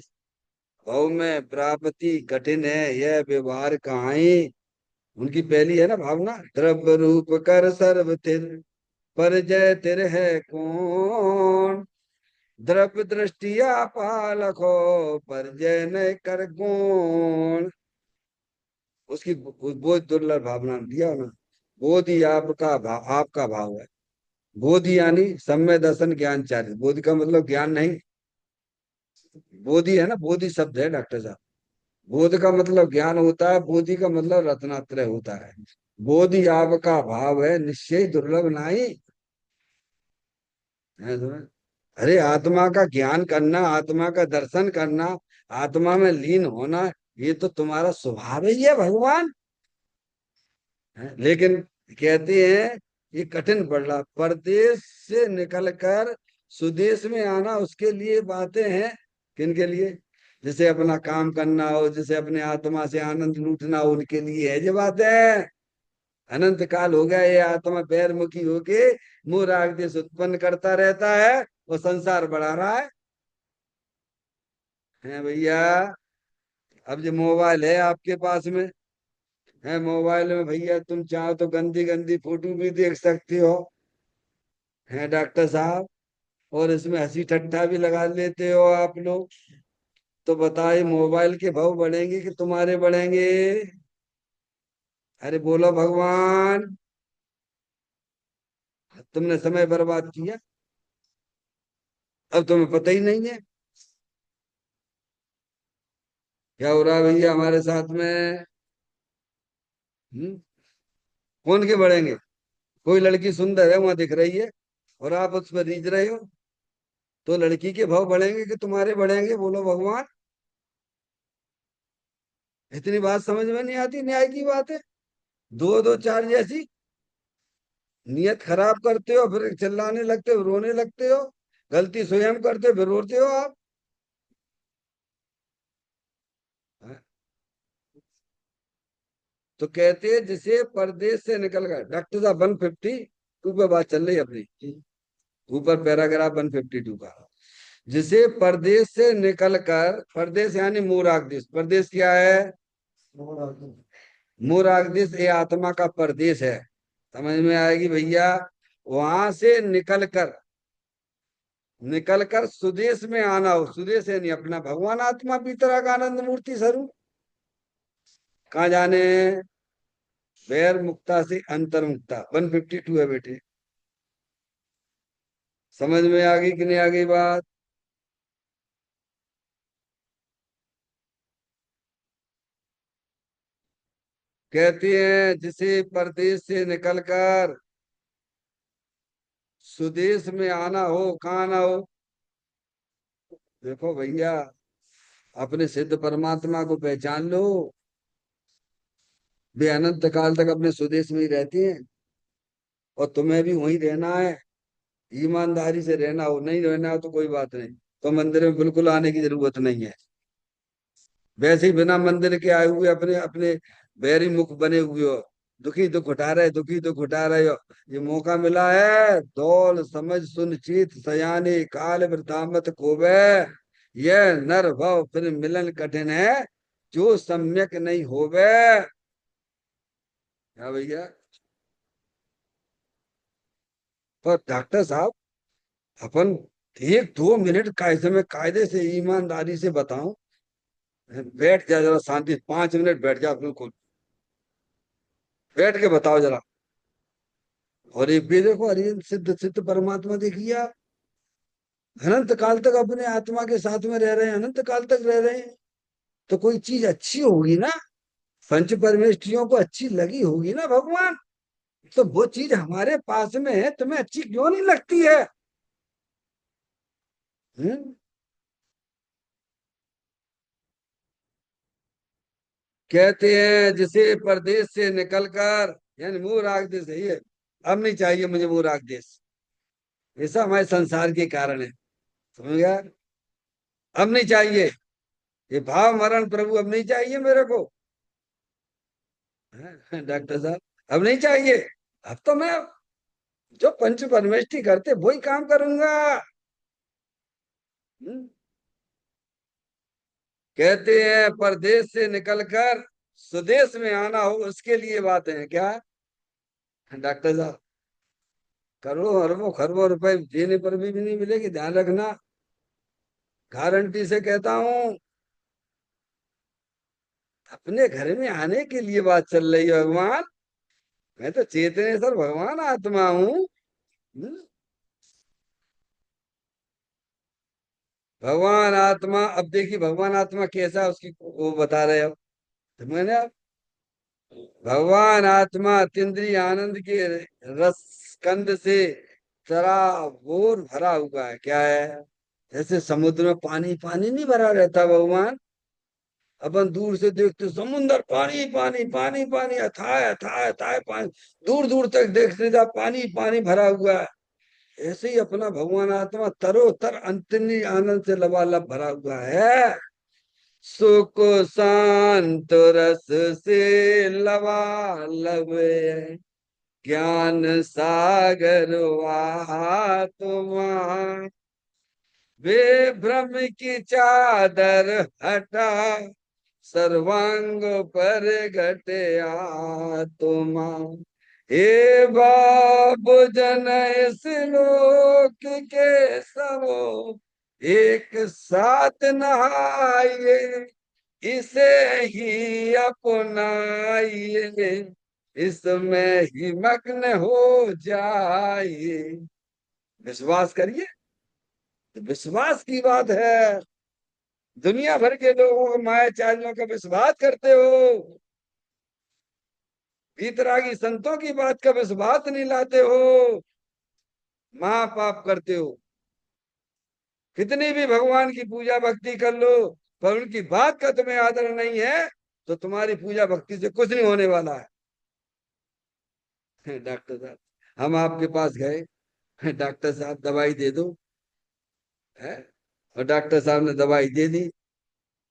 [SPEAKER 1] भव में प्राप्ति कठिन है यह व्यवहार कहाई। उनकी पहली है ना भावना, द्रव्य रूप कर सर्व थिर पर जय तिर है कौन। द्रव्य दृष्टिया पालको पर जय न कर गुण। उसकी बहुत दुर्लभ भावना दिया ना। बोधि आपका भाव, आपका भाव है। बोधि यानी सम्य दर्शन ज्ञान चारित्र। बोधि का मतलब ज्ञान नहीं। बोधि है ना, बोधि शब्द है डॉक्टर साहब। बोध का मतलब ज्ञान होता है, बोधि का मतलब रत्नात्रय होता है। बोधि आपका भाव है निश्चय दुर्लभ नहीं है। अरे आत्मा का ज्ञान करना, आत्मा का दर्शन करना, आत्मा में लीन होना, ये तो तुम्हारा स्वभाव ही है भगवान। लेकिन कहते हैं ये कठिन पड़ रहा, परदेश से निकलकर स्वदेश में आना, उसके लिए बातें हैं। किनके लिए? जिसे अपना काम करना हो, जिसे अपने आत्मा से आनंद लूटना हो, उनके लिए है ये बातें। अनंत काल हो गया ये आत्मा बैरमुखी होके मोह राग देश उत्पन्न करता रहता है और संसार बढ़ा रहा है भैया। अब जो मोबाइल है आपके पास में है, मोबाइल में भैया तुम चाहो तो गंदी गंदी फोटो भी देख सकते हो, है डॉक्टर साहब। और इसमें हंसी ठट्ठा भी लगा लेते हो आप लोग। तो बताइए मोबाइल के भाव बढ़ेंगे कि तुम्हारे बढ़ेंगे? अरे बोलो भगवान। तुमने समय बर्बाद किया, अब तुम्हें पता ही नहीं है क्या हो रहा है भैया हमारे साथ में। हम्म? कौन के बढ़ेंगे? कोई लड़की सुंदर है वहां दिख रही है और आप उस पर रीझ रहे हो, तो लड़की के भाव बढ़ेंगे कि तुम्हारे बढ़ेंगे? बोलो भगवान। इतनी बात समझ में नहीं आती, न्याय की बात है। दो दो चार जैसी नियत खराब करते हो, फिर चिल्लाने लगते हो, रोने लगते हो। गलती स्वयं करते हो, फिर रोते हो आप। हाँ? तो कहते हैं जिसे परदेश से निकल गए, डॉक्टर साहब 152 पे बात चल रही है अपनी, ऊपर पैराग्राफ 152 का। जिसे परदेश से निकलकर, परदेश यानी मूरागदेश, परदेश क्या है? मूरागदेश ये आत्मा का परदेश है। समझ में आएगी भैया। वहां से निकलकर सुदेश में आना हो, सुदेश है नहीं अपना भगवान आत्मा भीतर का आनंद मूर्ति स्वरूप। कहाँ जाने? वैर मुक्ता से अंतर मुक्ता, 152 है बेटे। समझ में आ गई कि नहीं आ गई बात? कहती हैं जिसे परदेश से निकलकर सुदेश में आना हो, कहाँ आना हो? देखो भैया, अपने सिद्ध परमात्मा को पहचान लो। वे अनंत काल तक अपने स्वदेश में ही रहती हैं और तुम्हें भी वहीं रहना है। ईमानदारी से रहना हो, नहीं रहना हो तो कोई बात नहीं, तो मंदिर में बिल्कुल आने की जरूरत नहीं है। वैसे ही बिना मंदिर के आए हुए अपने अपने बैरी मुख बने हुए हो, दुखी दुख उठा रहे, दुखी दुख उठा रहे हो। ये मौका मिला है, दौल समझ सुन चित सयानी काल वृथा मत खोवे। यह नर भव फिर मिलन कठिन है, जो सम्यक नहीं होवे। क्या भैया? पर डॉक्टर साहब, अपन 1-2 मिनट का इसमें कायदे से ईमानदारी से बताऊं। बैठ जा जरा शांति, 5 मिनट बैठ जा बिल्कुल। बैठ के बताओ जरा। और एक भी देखो, अरे सिद्ध सिद्ध परमात्मा देखिए आप, अनंत काल तक अपने आत्मा के साथ में रह रहे हैं, अनंत काल तक रह रहे हैं। तो कोई चीज अच्छी होगी ना, पंच परमेष्ठियों को अच्छी लगी होगी ना भगवान। तो वो चीज हमारे पास में है, तुम्हें अच्छी क्यों नहीं लगती है? हम्म? कहते हैं जिसे परदेश से निकलकर, यानी मूल राग देश है ये। अब नहीं चाहिए मुझे मूल राग देश, ऐसा हमारे संसार के कारण है। समझ गया? अब नहीं चाहिए ये भाव मरण प्रभु, अब नहीं चाहिए मेरे को। हाँ, डॉक्टर साहब, अब नहीं चाहिए। अब तो मैं जो पंच परमेष्टि करते वही काम करूंगा। हम्म? कहते हैं परदेश से निकलकर स्वदेश में आना हो, उसके लिए बात है क्या? डॉक्टर साहब, करोड़ों अरबों खरबों रुपए देने पर भी नहीं मिलेगी, ध्यान रखना। गारंटी से कहता हूँ, अपने घर में आने के लिए बात चल रही है भगवान। मैं तो चेतनेश्वर भगवान आत्मा हूँ। हम्म? भगवान आत्मा, अब देखिए भगवान आत्मा कैसा है उसकी वो बता रहे हो। तो मैंने अब, भगवान आत्मा अतीन्द्रिय आनंद के रस कंद से सराबोर भरा हुआ है। क्या है? जैसे समुद्र में पानी पानी नहीं भरा रहता भगवान, अपन दूर से देखते समुन्द्र पानी पानी पानी पानी अथाह अथाह अथाह पानी, दूर दूर तक देखने जा पानी पानी भरा हुआ है। ऐसे ही अपना भगवान आत्मा तरोतर अंतनी आनंद से लबालब भरा हुआ है। सुख शांत रस से लबालब है, ज्ञान सागर आत्मा, वे भ्रम की चादर हटा, सर्वांग पर घटे आत्मा। हे बाबू जन इस लोक के सबो, एक साथ नहाइए, इसे ही अपनाइए, इसमें ही मग्न हो जाइए। विश्वास करिए, विश्वास की बात है। दुनिया भर के लोगों को माया चालियों का विश्वास करते हो, वीतरागी संतों की बात का विश्वास नहीं लाते हो, महापाप करते हो। कितनी भी भगवान की पूजा भक्ति कर लो, पर उनकी बात का तुम्हें आदर नहीं है, तो तुम्हारी पूजा भक्ति से कुछ नहीं होने वाला है। डॉक्टर साहब, हम आपके पास गए, डॉक्टर साहब दवाई दे दो, है, और डॉक्टर साहब ने दवाई दे दी,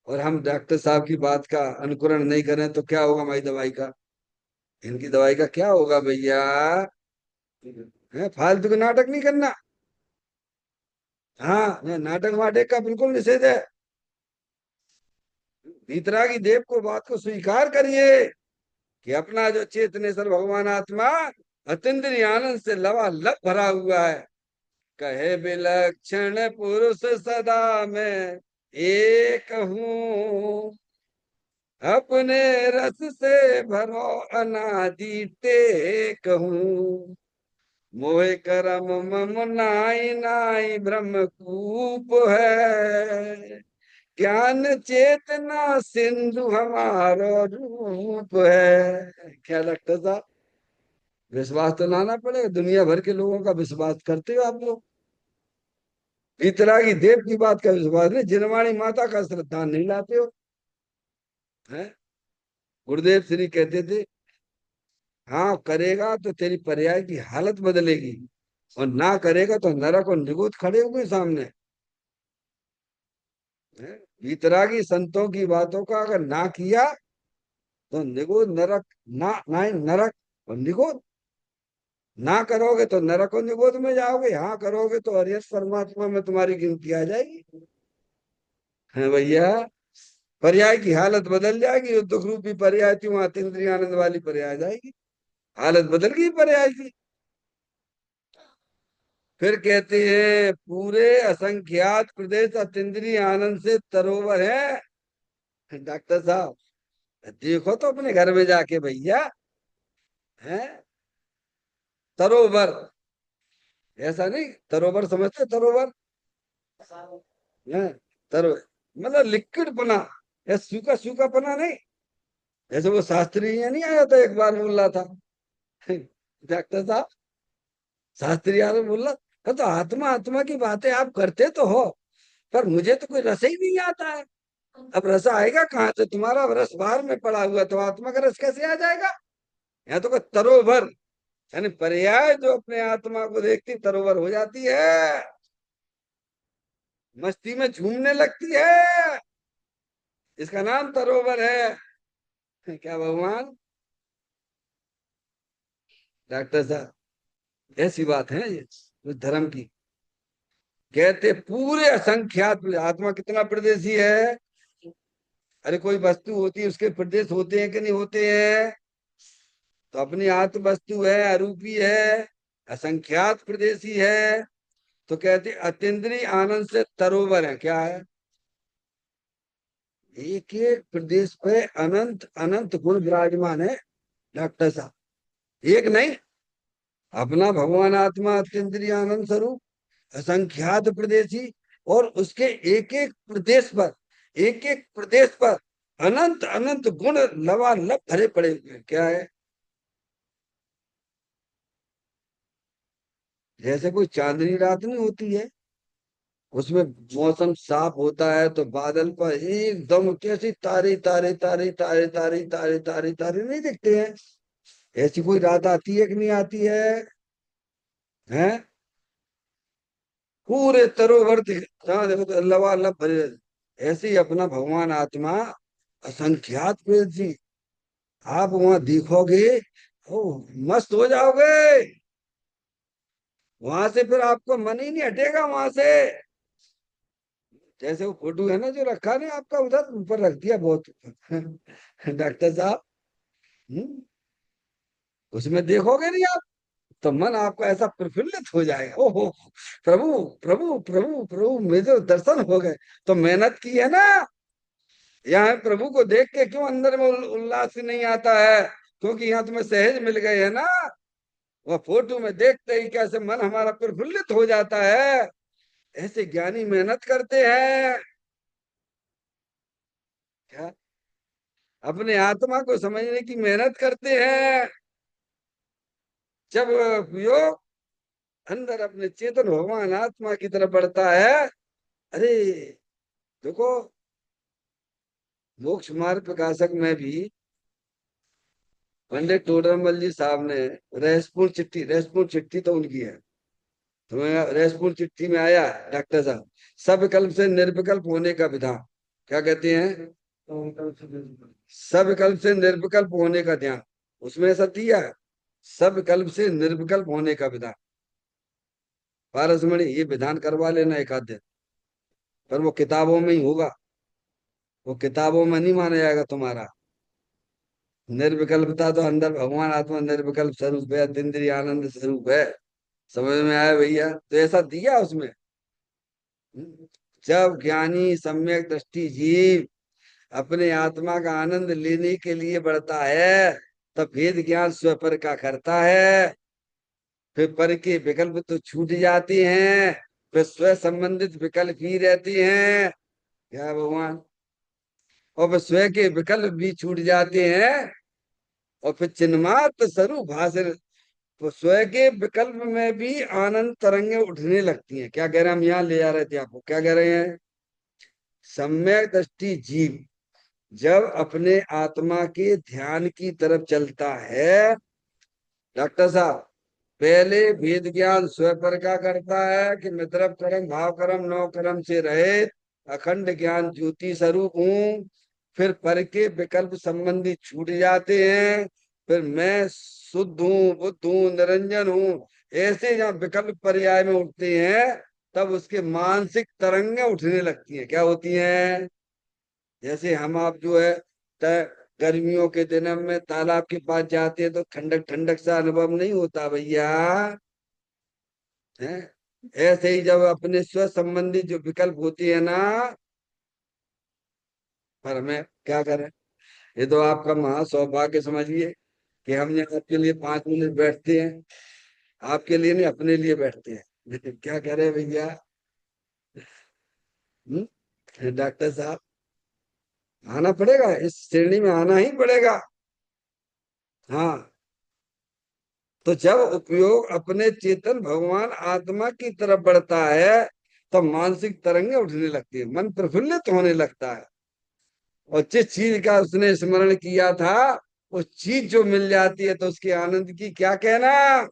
[SPEAKER 1] और हम डॉक्टर साहब की बात का अनुकरण नहीं करें तो क्या होगा हमारी दवाई का? इनकी दवाई का क्या होगा भैया? है, फालतू का नाटक नहीं करना। हाँ, नाटक वाटक का बिल्कुल निषेध है। वीतरागी देव को बात को स्वीकार करिए कि अपना जो चेतनेश्वर भगवान आत्मा अतीन्द्रिय आनंद से लबालब भरा हुआ है। कहे विलक्षण पुरुष सदा में एक हूँ, अपने रस से भरो अनादि टेक हूँ, मोहे करम मम नाई नाई ब्रह्मकूप है, ज्ञान चेतना सिंधु हमारो रूप है। क्या लगता था? विश्वास तो लाना पड़ेगा। दुनिया भर के लोगों का विश्वास करते हो आप लोग, इतरागी देव की बात का विश्वास नहीं, जिनवाणी माता का श्रद्धा नहीं लाते हो। है, गुरुदेव श्री कहते थे, हाँ करेगा तो तेरी पर्याय की हालत बदलेगी, और ना करेगा तो नरक और निगोद खड़े होंगे सामने। है? वीतरागी संतों की बातों का अगर ना किया तो निगोद नरक, ना ना नरक और निगोद, ना करोगे तो नरक और निगोद में जाओगे, हाँ करोगे तो हरियत परमात्मा में तुम्हारी गिनती आ जाएगी। है भैया, पर्याय की हालत बदल जाएगी। जो दुख रूपी पर्याय थी वहां तीन्द्रिय आनंद वाली पर्याय आ जाएगी। हालत बदल गई पर्याय की। फिर कहते हैं पूरे असंख्यात प्रदेश अतीन्द्रिय आनंद से तरोवर है। डॉक्टर साहब, देखो तो अपने घर में जाके भैया, है, तरोवर, ऐसा नहीं, तरोवर समझते तरोवर? है, तरो मतलब लिक्विड पना, या सूखा सूखा पना नहीं। जैसे वो शास्त्री ये नहीं आया था एक बार, बोल रहा था डॉक्टर साहब, शास्त्री आया बोल रहा था, तो आत्मा आत्मा की बातें आप करते तो हो, पर मुझे तो कोई रस ही नहीं आता है। अब रस आएगा कहाँ से? तुम्हारा रस बाहर में पड़ा हुआ, तो आत्मा का रस कैसे आ जाएगा? यहाँ तो कोई तरोवर, यानी पर्याय जो अपने आत्मा को देखती तरोवर हो जाती है, मस्ती में झूमने लगती है, इसका नाम तरोवर है। क्या भगवान? डॉक्टर साहब, ऐसी बात है ये उस धर्म की। कहते पूरे असंख्यात आत्मा कितना प्रदेशी है। अरे कोई वस्तु होती है, उसके प्रदेश होते हैं कि नहीं होते हैं? तो अपनी आत्म वस्तु है, अरूपी है, असंख्यात प्रदेशी है। तो कहते अतीन्द्रिय आनंद से तरोवर है। क्या है? एक एक प्रदेश पे अनंत अनंत गुण विराजमान है डॉक्टर साहब, एक नहीं। अपना भगवान आत्मा अत्यंद्रिय आनंद स्वरूप, असंख्यात प्रदेशी, और उसके एक एक प्रदेश पर, एक एक प्रदेश पर अनंत अनंत गुण लबालब भरे पड़े हुए हैं। क्या है? जैसे कोई चांदनी रात नहीं होती है, उसमें मौसम साफ होता है तो बादल पर एकदम कैसी तारे तारे तारे तारे तारे तारे तारे तारे नहीं दिखते हैं। ऐसी कोई रात आती है कि नहीं आती है? हैं? पूरे तरोवर हाँ देखो तो लबालब भरे रहते। ऐसे ही अपना भगवान आत्मा असंख्यात पेज जी, आप वहां देखोगे, ओ मस्त हो जाओगे। वहां से फिर आपको मन ही नहीं हटेगा वहां से। जैसे वो फोटो है ना जो रखा ना आपका, उधर ऊपर रख दिया बहुत ऊपर डॉक्टर साहब। हम्म, उसमें देखोगे नहीं आप तो मन आपका ऐसा प्रफुल्लित हो जाएगा, ओहो प्रभु प्रभु प्रभु प्रभु मेरे दर्शन हो गए। तो मेहनत की है ना, यहाँ प्रभु को देख के क्यों अंदर में उल्लास नहीं आता है? क्योंकि यहाँ तुम्हें सहज मिल गए है ना। वह फोटो में देखते ही कैसे मन हमारा प्रफुल्लित हो जाता है। ऐसे ज्ञानी मेहनत करते हैं क्या? अपने आत्मा को समझने की मेहनत करते हैं। जब योग अंदर अपने चेतन भगवान आत्मा की तरफ बढ़ता है, अरे देखो, मोक्ष मार्ग प्रकाशक में भी पंडित टोडरमल जी साहब ने रहस्यपूर्ण चिट्ठी तो उनकी है, तुम्हें रहस्यपूर्ण चिट्ठी में आया है, डॉक्टर साहब, सब विकल्प से निर्विकल्प होने का विधान, क्या कहते हैं? सब विकल्प से निर्विकल्प होने का ध्यान, उसमें ऐसा दिया है। सब विकल्प से निर्विकल्प होने का विधान, पारसमणि ये विधान करवा लेना एक आध दिन। पर वो किताबों में ही होगा, वो किताबों में नहीं माना जाएगा तुम्हारा। निर्विकल्पता तो अंदर भगवान आत्मा निर्विकल्प स्वरूप है, अतीन्द्रिय आनंद स्वरूप है। समझ में आया भैया? तो ऐसा दिया उसमें। जब ज्ञानी सम्यक दृष्टि जीव अपने आत्मा का आनंद लेने के लिए बढ़ता है, तब भेद ज्ञान स्वपर का करता है। फिर पर के विकल्प तो छूट जाते हैं, फिर स्व संबंधित विकल्प ही रहते हैं। क्या भगवान? और फिर स्व के विकल्प भी छूट जाते हैं, और फिर चिन्मात्र स्वरूप हासिल। तो स्व के विकल्प में भी आनंद तरंगे उठने लगती हैं। क्या कह रहे हैं? हम यहाँ ले जा रहे थे आपको, क्या कह रहे हैं? सम्यक दृष्टि जीव जब अपने आत्मा के ध्यान की तरफ चलता है, डॉक्टर साहब, पहले भेद ज्ञान स्वपर का करता है कि मैं तरफ कर्म भाव कर्म नौ कर्म से रहे अखंड ज्ञान ज्योति स्वरूप हूँ। फिर पर के विकल्प संबंधी छूट जाते हैं, फिर मैं शुद्ध हूँ बुद्ध हूँ निरंजन हूँ, ऐसे जहाँ विकल्प पर्याय में उठते हैं, तब उसके मानसिक तरंगे उठने लगती हैं। क्या होती हैं? जैसे हम आप जो है गर्मियों के दिनों में तालाब के पास जाते हैं तो ठंडक ठंडक सा अनुभव नहीं होता भैया, है? ऐसे ही जब अपने स्व संबंधी जो विकल्प होती है ना, पर हमें क्या करें? ये तो आपका महा सौभाग्य समझिए कि हमने आपके लिए 5 मिनट बैठते हैं। आपके लिए नहीं, अपने लिए बैठते हैं क्या कह रहे हैं भैया? डॉक्टर साहब, आना पड़ेगा, इस श्रेणी में आना ही पड़ेगा। हाँ, तो जब उपयोग अपने चेतन भगवान आत्मा की तरफ बढ़ता है, तब मानसिक तरंगे उठने लगती है, मन प्रफुल्लित होने लगता है। और जिस चीज का उसने स्मरण किया था, वो चीज जो मिल जाती है तो उसके आनंद की क्या कहना।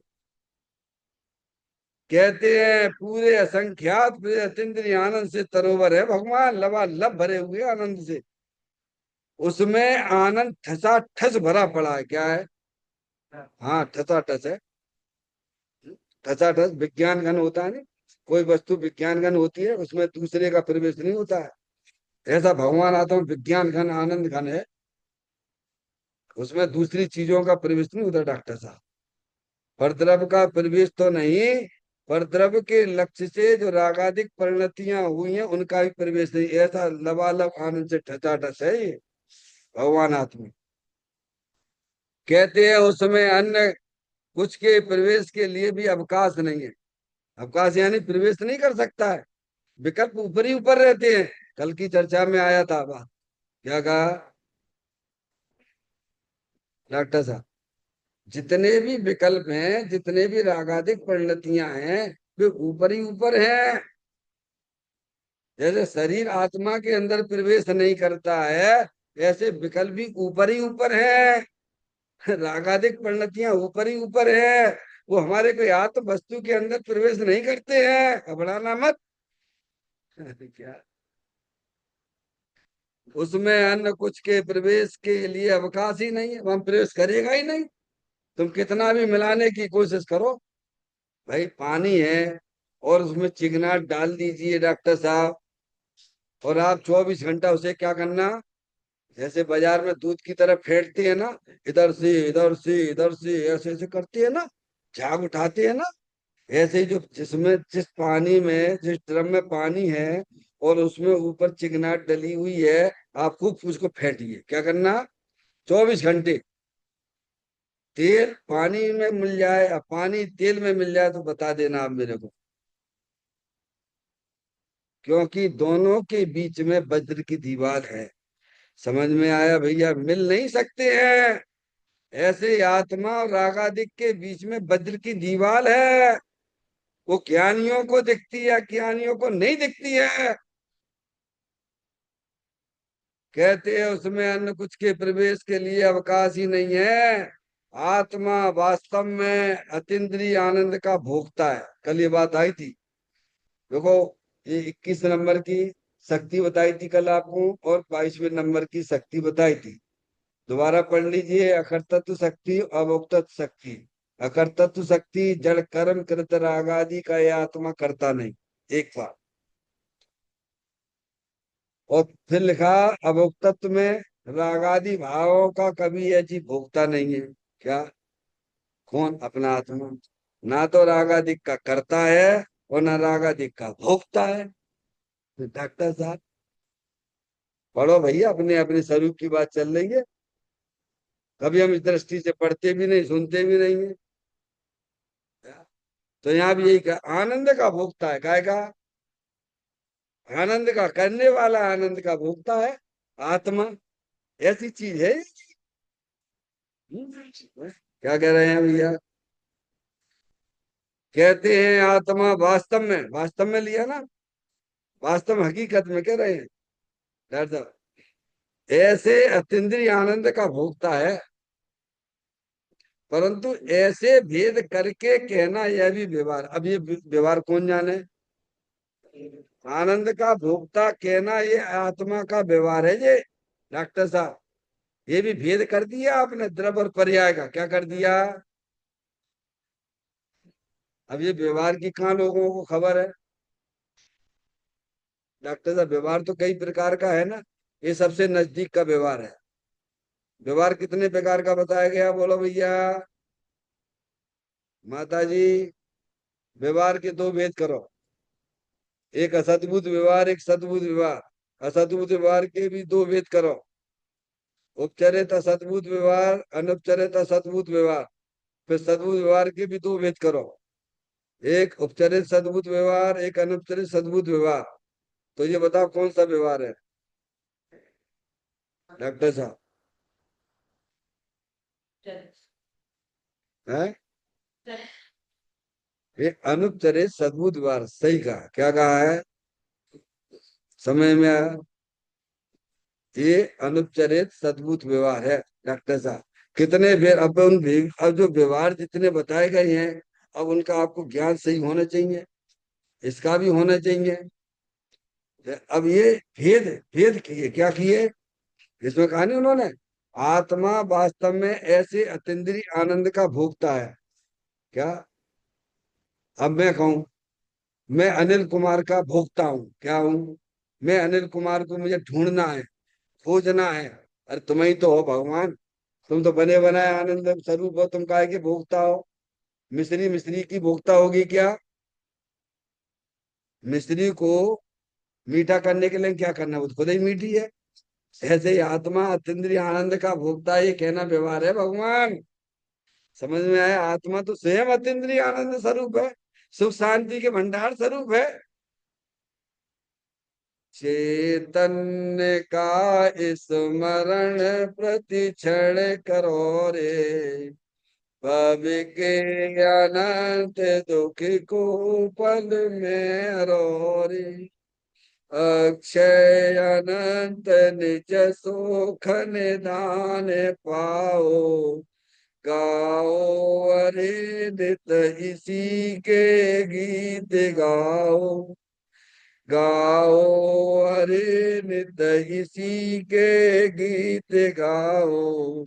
[SPEAKER 1] कहते हैं पूरे असंख्यात पूरे अतीन्द्रिय आनंद से तरोवर है भगवान, लबालब भरे हुए आनंद से। उसमें आनंद ठसा ठस भरा पड़ा है। क्या है? हाँ, ठसा ठस है। ठसाठस विज्ञान घन होता है ना, कोई वस्तु विज्ञान घन होती है, उसमें दूसरे का प्रवेश नहीं होता है। ऐसा भगवान आत्मा विज्ञान घन आनंद घन है, उसमें दूसरी चीजों का प्रवेश नहीं होता डॉक्टर साहब। परद्रव्य का प्रवेश तो नहीं, परद्रव्य के लक्ष्य से जो रागादिक परिणतियां हुई हैं उनका भी प्रवेश नहीं। ऐसा लबालब आनंद से ठसाठस है ये भगवान आत्मा। कहते हैं उसमें अन्य कुछ के प्रवेश के लिए भी अवकाश नहीं है। अवकाश यानी प्रवेश नहीं कर सकता है, विकल्प ऊपर ही ऊपर रहते हैं। कल की चर्चा में आया था बात, क्या कहा डॉक्टर साहब? जितने भी विकल्प हैं, जितने भी रागादिक परिणतियां हैं, वे ऊपर ही ऊपर हैं। जैसे शरीर आत्मा के अंदर प्रवेश नहीं करता है, ऐसे विकल्प भी ऊपर ही ऊपर है। रागादिक परिणतियां ऊपर ही ऊपर है, वो हमारे कोई आत्म वस्तु के अंदर प्रवेश नहीं करते हैं। घबराना मत। क्या उसमें अन्य कुछ के प्रवेश के लिए अवकाश ही नहीं है, वहां प्रवेश करेगा ही नहीं। तुम कितना भी मिलाने की कोशिश करो। भाई पानी है और उसमें चिकनाट डाल दीजिए डॉक्टर साहब, और आप 24 घंटा उसे क्या करना, जैसे बाजार में दूध की तरह फेंटते हैं ना, इधर से इधर से इधर से ऐसे ऐसे करते हैं ना, झाग उठाते हैं ना, ऐसे ही जो जिसमें जिस पानी में जिस ड्रम में पानी है और उसमें ऊपर चिकनाट डली हुई है, आप खूब उसको फेंटिए। क्या करना, 24 घंटे। तेल पानी में मिल जाए या पानी तेल में मिल जाए तो बता देना आप मेरे को, क्योंकि दोनों के बीच में वज्र की दीवार है। समझ में आया भैया, मिल नहीं सकते हैं। ऐसे आत्मा और रागादिक के बीच में वज्र की दीवार है। वो ज्ञानियों को दिखती है, ज्ञानियों को नहीं दिखती है। कहते हैं उसमें अन्य कुछ के प्रवेश के लिए अवकाश ही नहीं है। आत्मा वास्तव में अतीन्द्रिय आनंद का भोगता है। कल ये बात आई थी। देखो, ये 21 नंबर की शक्ति बताई थी कल आपको, और 22वें नंबर की शक्ति बताई थी। दोबारा पढ़ लीजिए। अकर्तृत्व शक्ति, अभोक्तृत्व शक्ति। अकर्तृत्व शक्ति जड़ कर्म कृत रागादि का यह आत्मा करता नहीं, एक बार। और फिर लिखा अभोक्तत्व में रागादि भावों का कभी ऐसी भोगता नहीं है। क्या? कौन? अपना आत्मा। ना तो रागादिक का करता है और ना रागादिक का भोगता है। तो डॉक्टर साहब पढ़ो भैया, अपने अपने स्वरूप की बात चल रही है। कभी हम इस दृष्टि से पढ़ते भी नहीं, सुनते भी नहीं है। तो यहाँ भी यही कहा, आनंद का भोगता है। काय का? आनंद का करने वाला, आनंद का भोगता है आत्मा। ऐसी चीज है। क्या कह रहे हैं भैया? कहते हैं आत्मा वास्तव में, वास्तव में लिया ना, वास्तव में हकीकत में कह रहे हैं डॉक्टर साहब, ऐसे अतीन्द्रिय आनंद का भोगता है। परंतु ऐसे भेद करके कहना यह भी व्यवहार। अब ये व्यवहार कौन जाने। आनंद का भोगता कहना ये आत्मा का व्यवहार है ये डॉक्टर साहब। ये भी भेद कर दिया आपने द्रव और पर्याय का। क्या कर दिया? अब ये व्यवहार की कहाँ लोगों को खबर है डॉक्टर साहब? व्यवहार तो कई प्रकार का है ना, ये सबसे नजदीक का व्यवहार है। व्यवहार कितने प्रकार का बताया गया, बोलो भैया? माता जी, व्यवहार के दो भेद करो। एक असद्भुत व्यवहार, एक सद्भुत व्यवहार। असद्भुत व्यवहार के भी दो भेद करो। उपचरित असद्भुत व्यवहार, अनुपचरित असद्भुत व्यवहार। फिर सद्भुत व्यवहार के भी दो भेद करो। एक उपचरित सद्भुत व्यवहार, एक अनुपचरित सद्भुत व्यवहार। तो ये बताओ कौन सा व्यवहार है डॉक्टर साहब? है ये अनुपचरित सद्भुत व्यवहार। सही कहा। क्या कहा है? समय में आया। ये अनुपचरित सद्भुत व्यवहार है डॉक्टर साहब। कितने बेर अब अब जो व्यवहार जितने बताए गए हैं, अब उनका आपको ज्ञान सही होना चाहिए, इसका भी होना चाहिए। अब ये भेद, भेद किए, क्या किए इसमें? कहा नहीं उन्होंने, आत्मा वास्तव में ऐसे अतीन्द्रिय आनंद का भोगता है। क्या? अब मैं कहूं, मैं अनिल कुमार का भोगता हूँ। क्या हूँ? मैं अनिल कुमार को मुझे ढूंढना है, खोजना है। अरे तुम ही तो हो भगवान। तुम तो बने बनाए आनंद स्वरूप हो, तुम काहे के भोगता हो? मिस्री मिस्री की भोगता होगी क्या? मिस्री को मीठा करने के लिए क्या करना, वो तो खुद ही मीठी है। ऐसे ही आत्मा अतीन्द्रिय आनंद का भोगता, ये कहना व्यवहार है भगवान। समझ में आया? आत्मा तो स्वयं अतीन्द्रिय आनंद स्वरूप है, सुख शांति के भंडार स्वरूप है। चैतन्य का स्मरण प्रति क्षण करो रे, भव के अनंत दुख को पल में रो रे। अक्षय अनंत निज सुख निधान पाओ। गाओ अरे नित इसी के गीत गाओ। गाओ अरे नित इसी के गीत गाओ।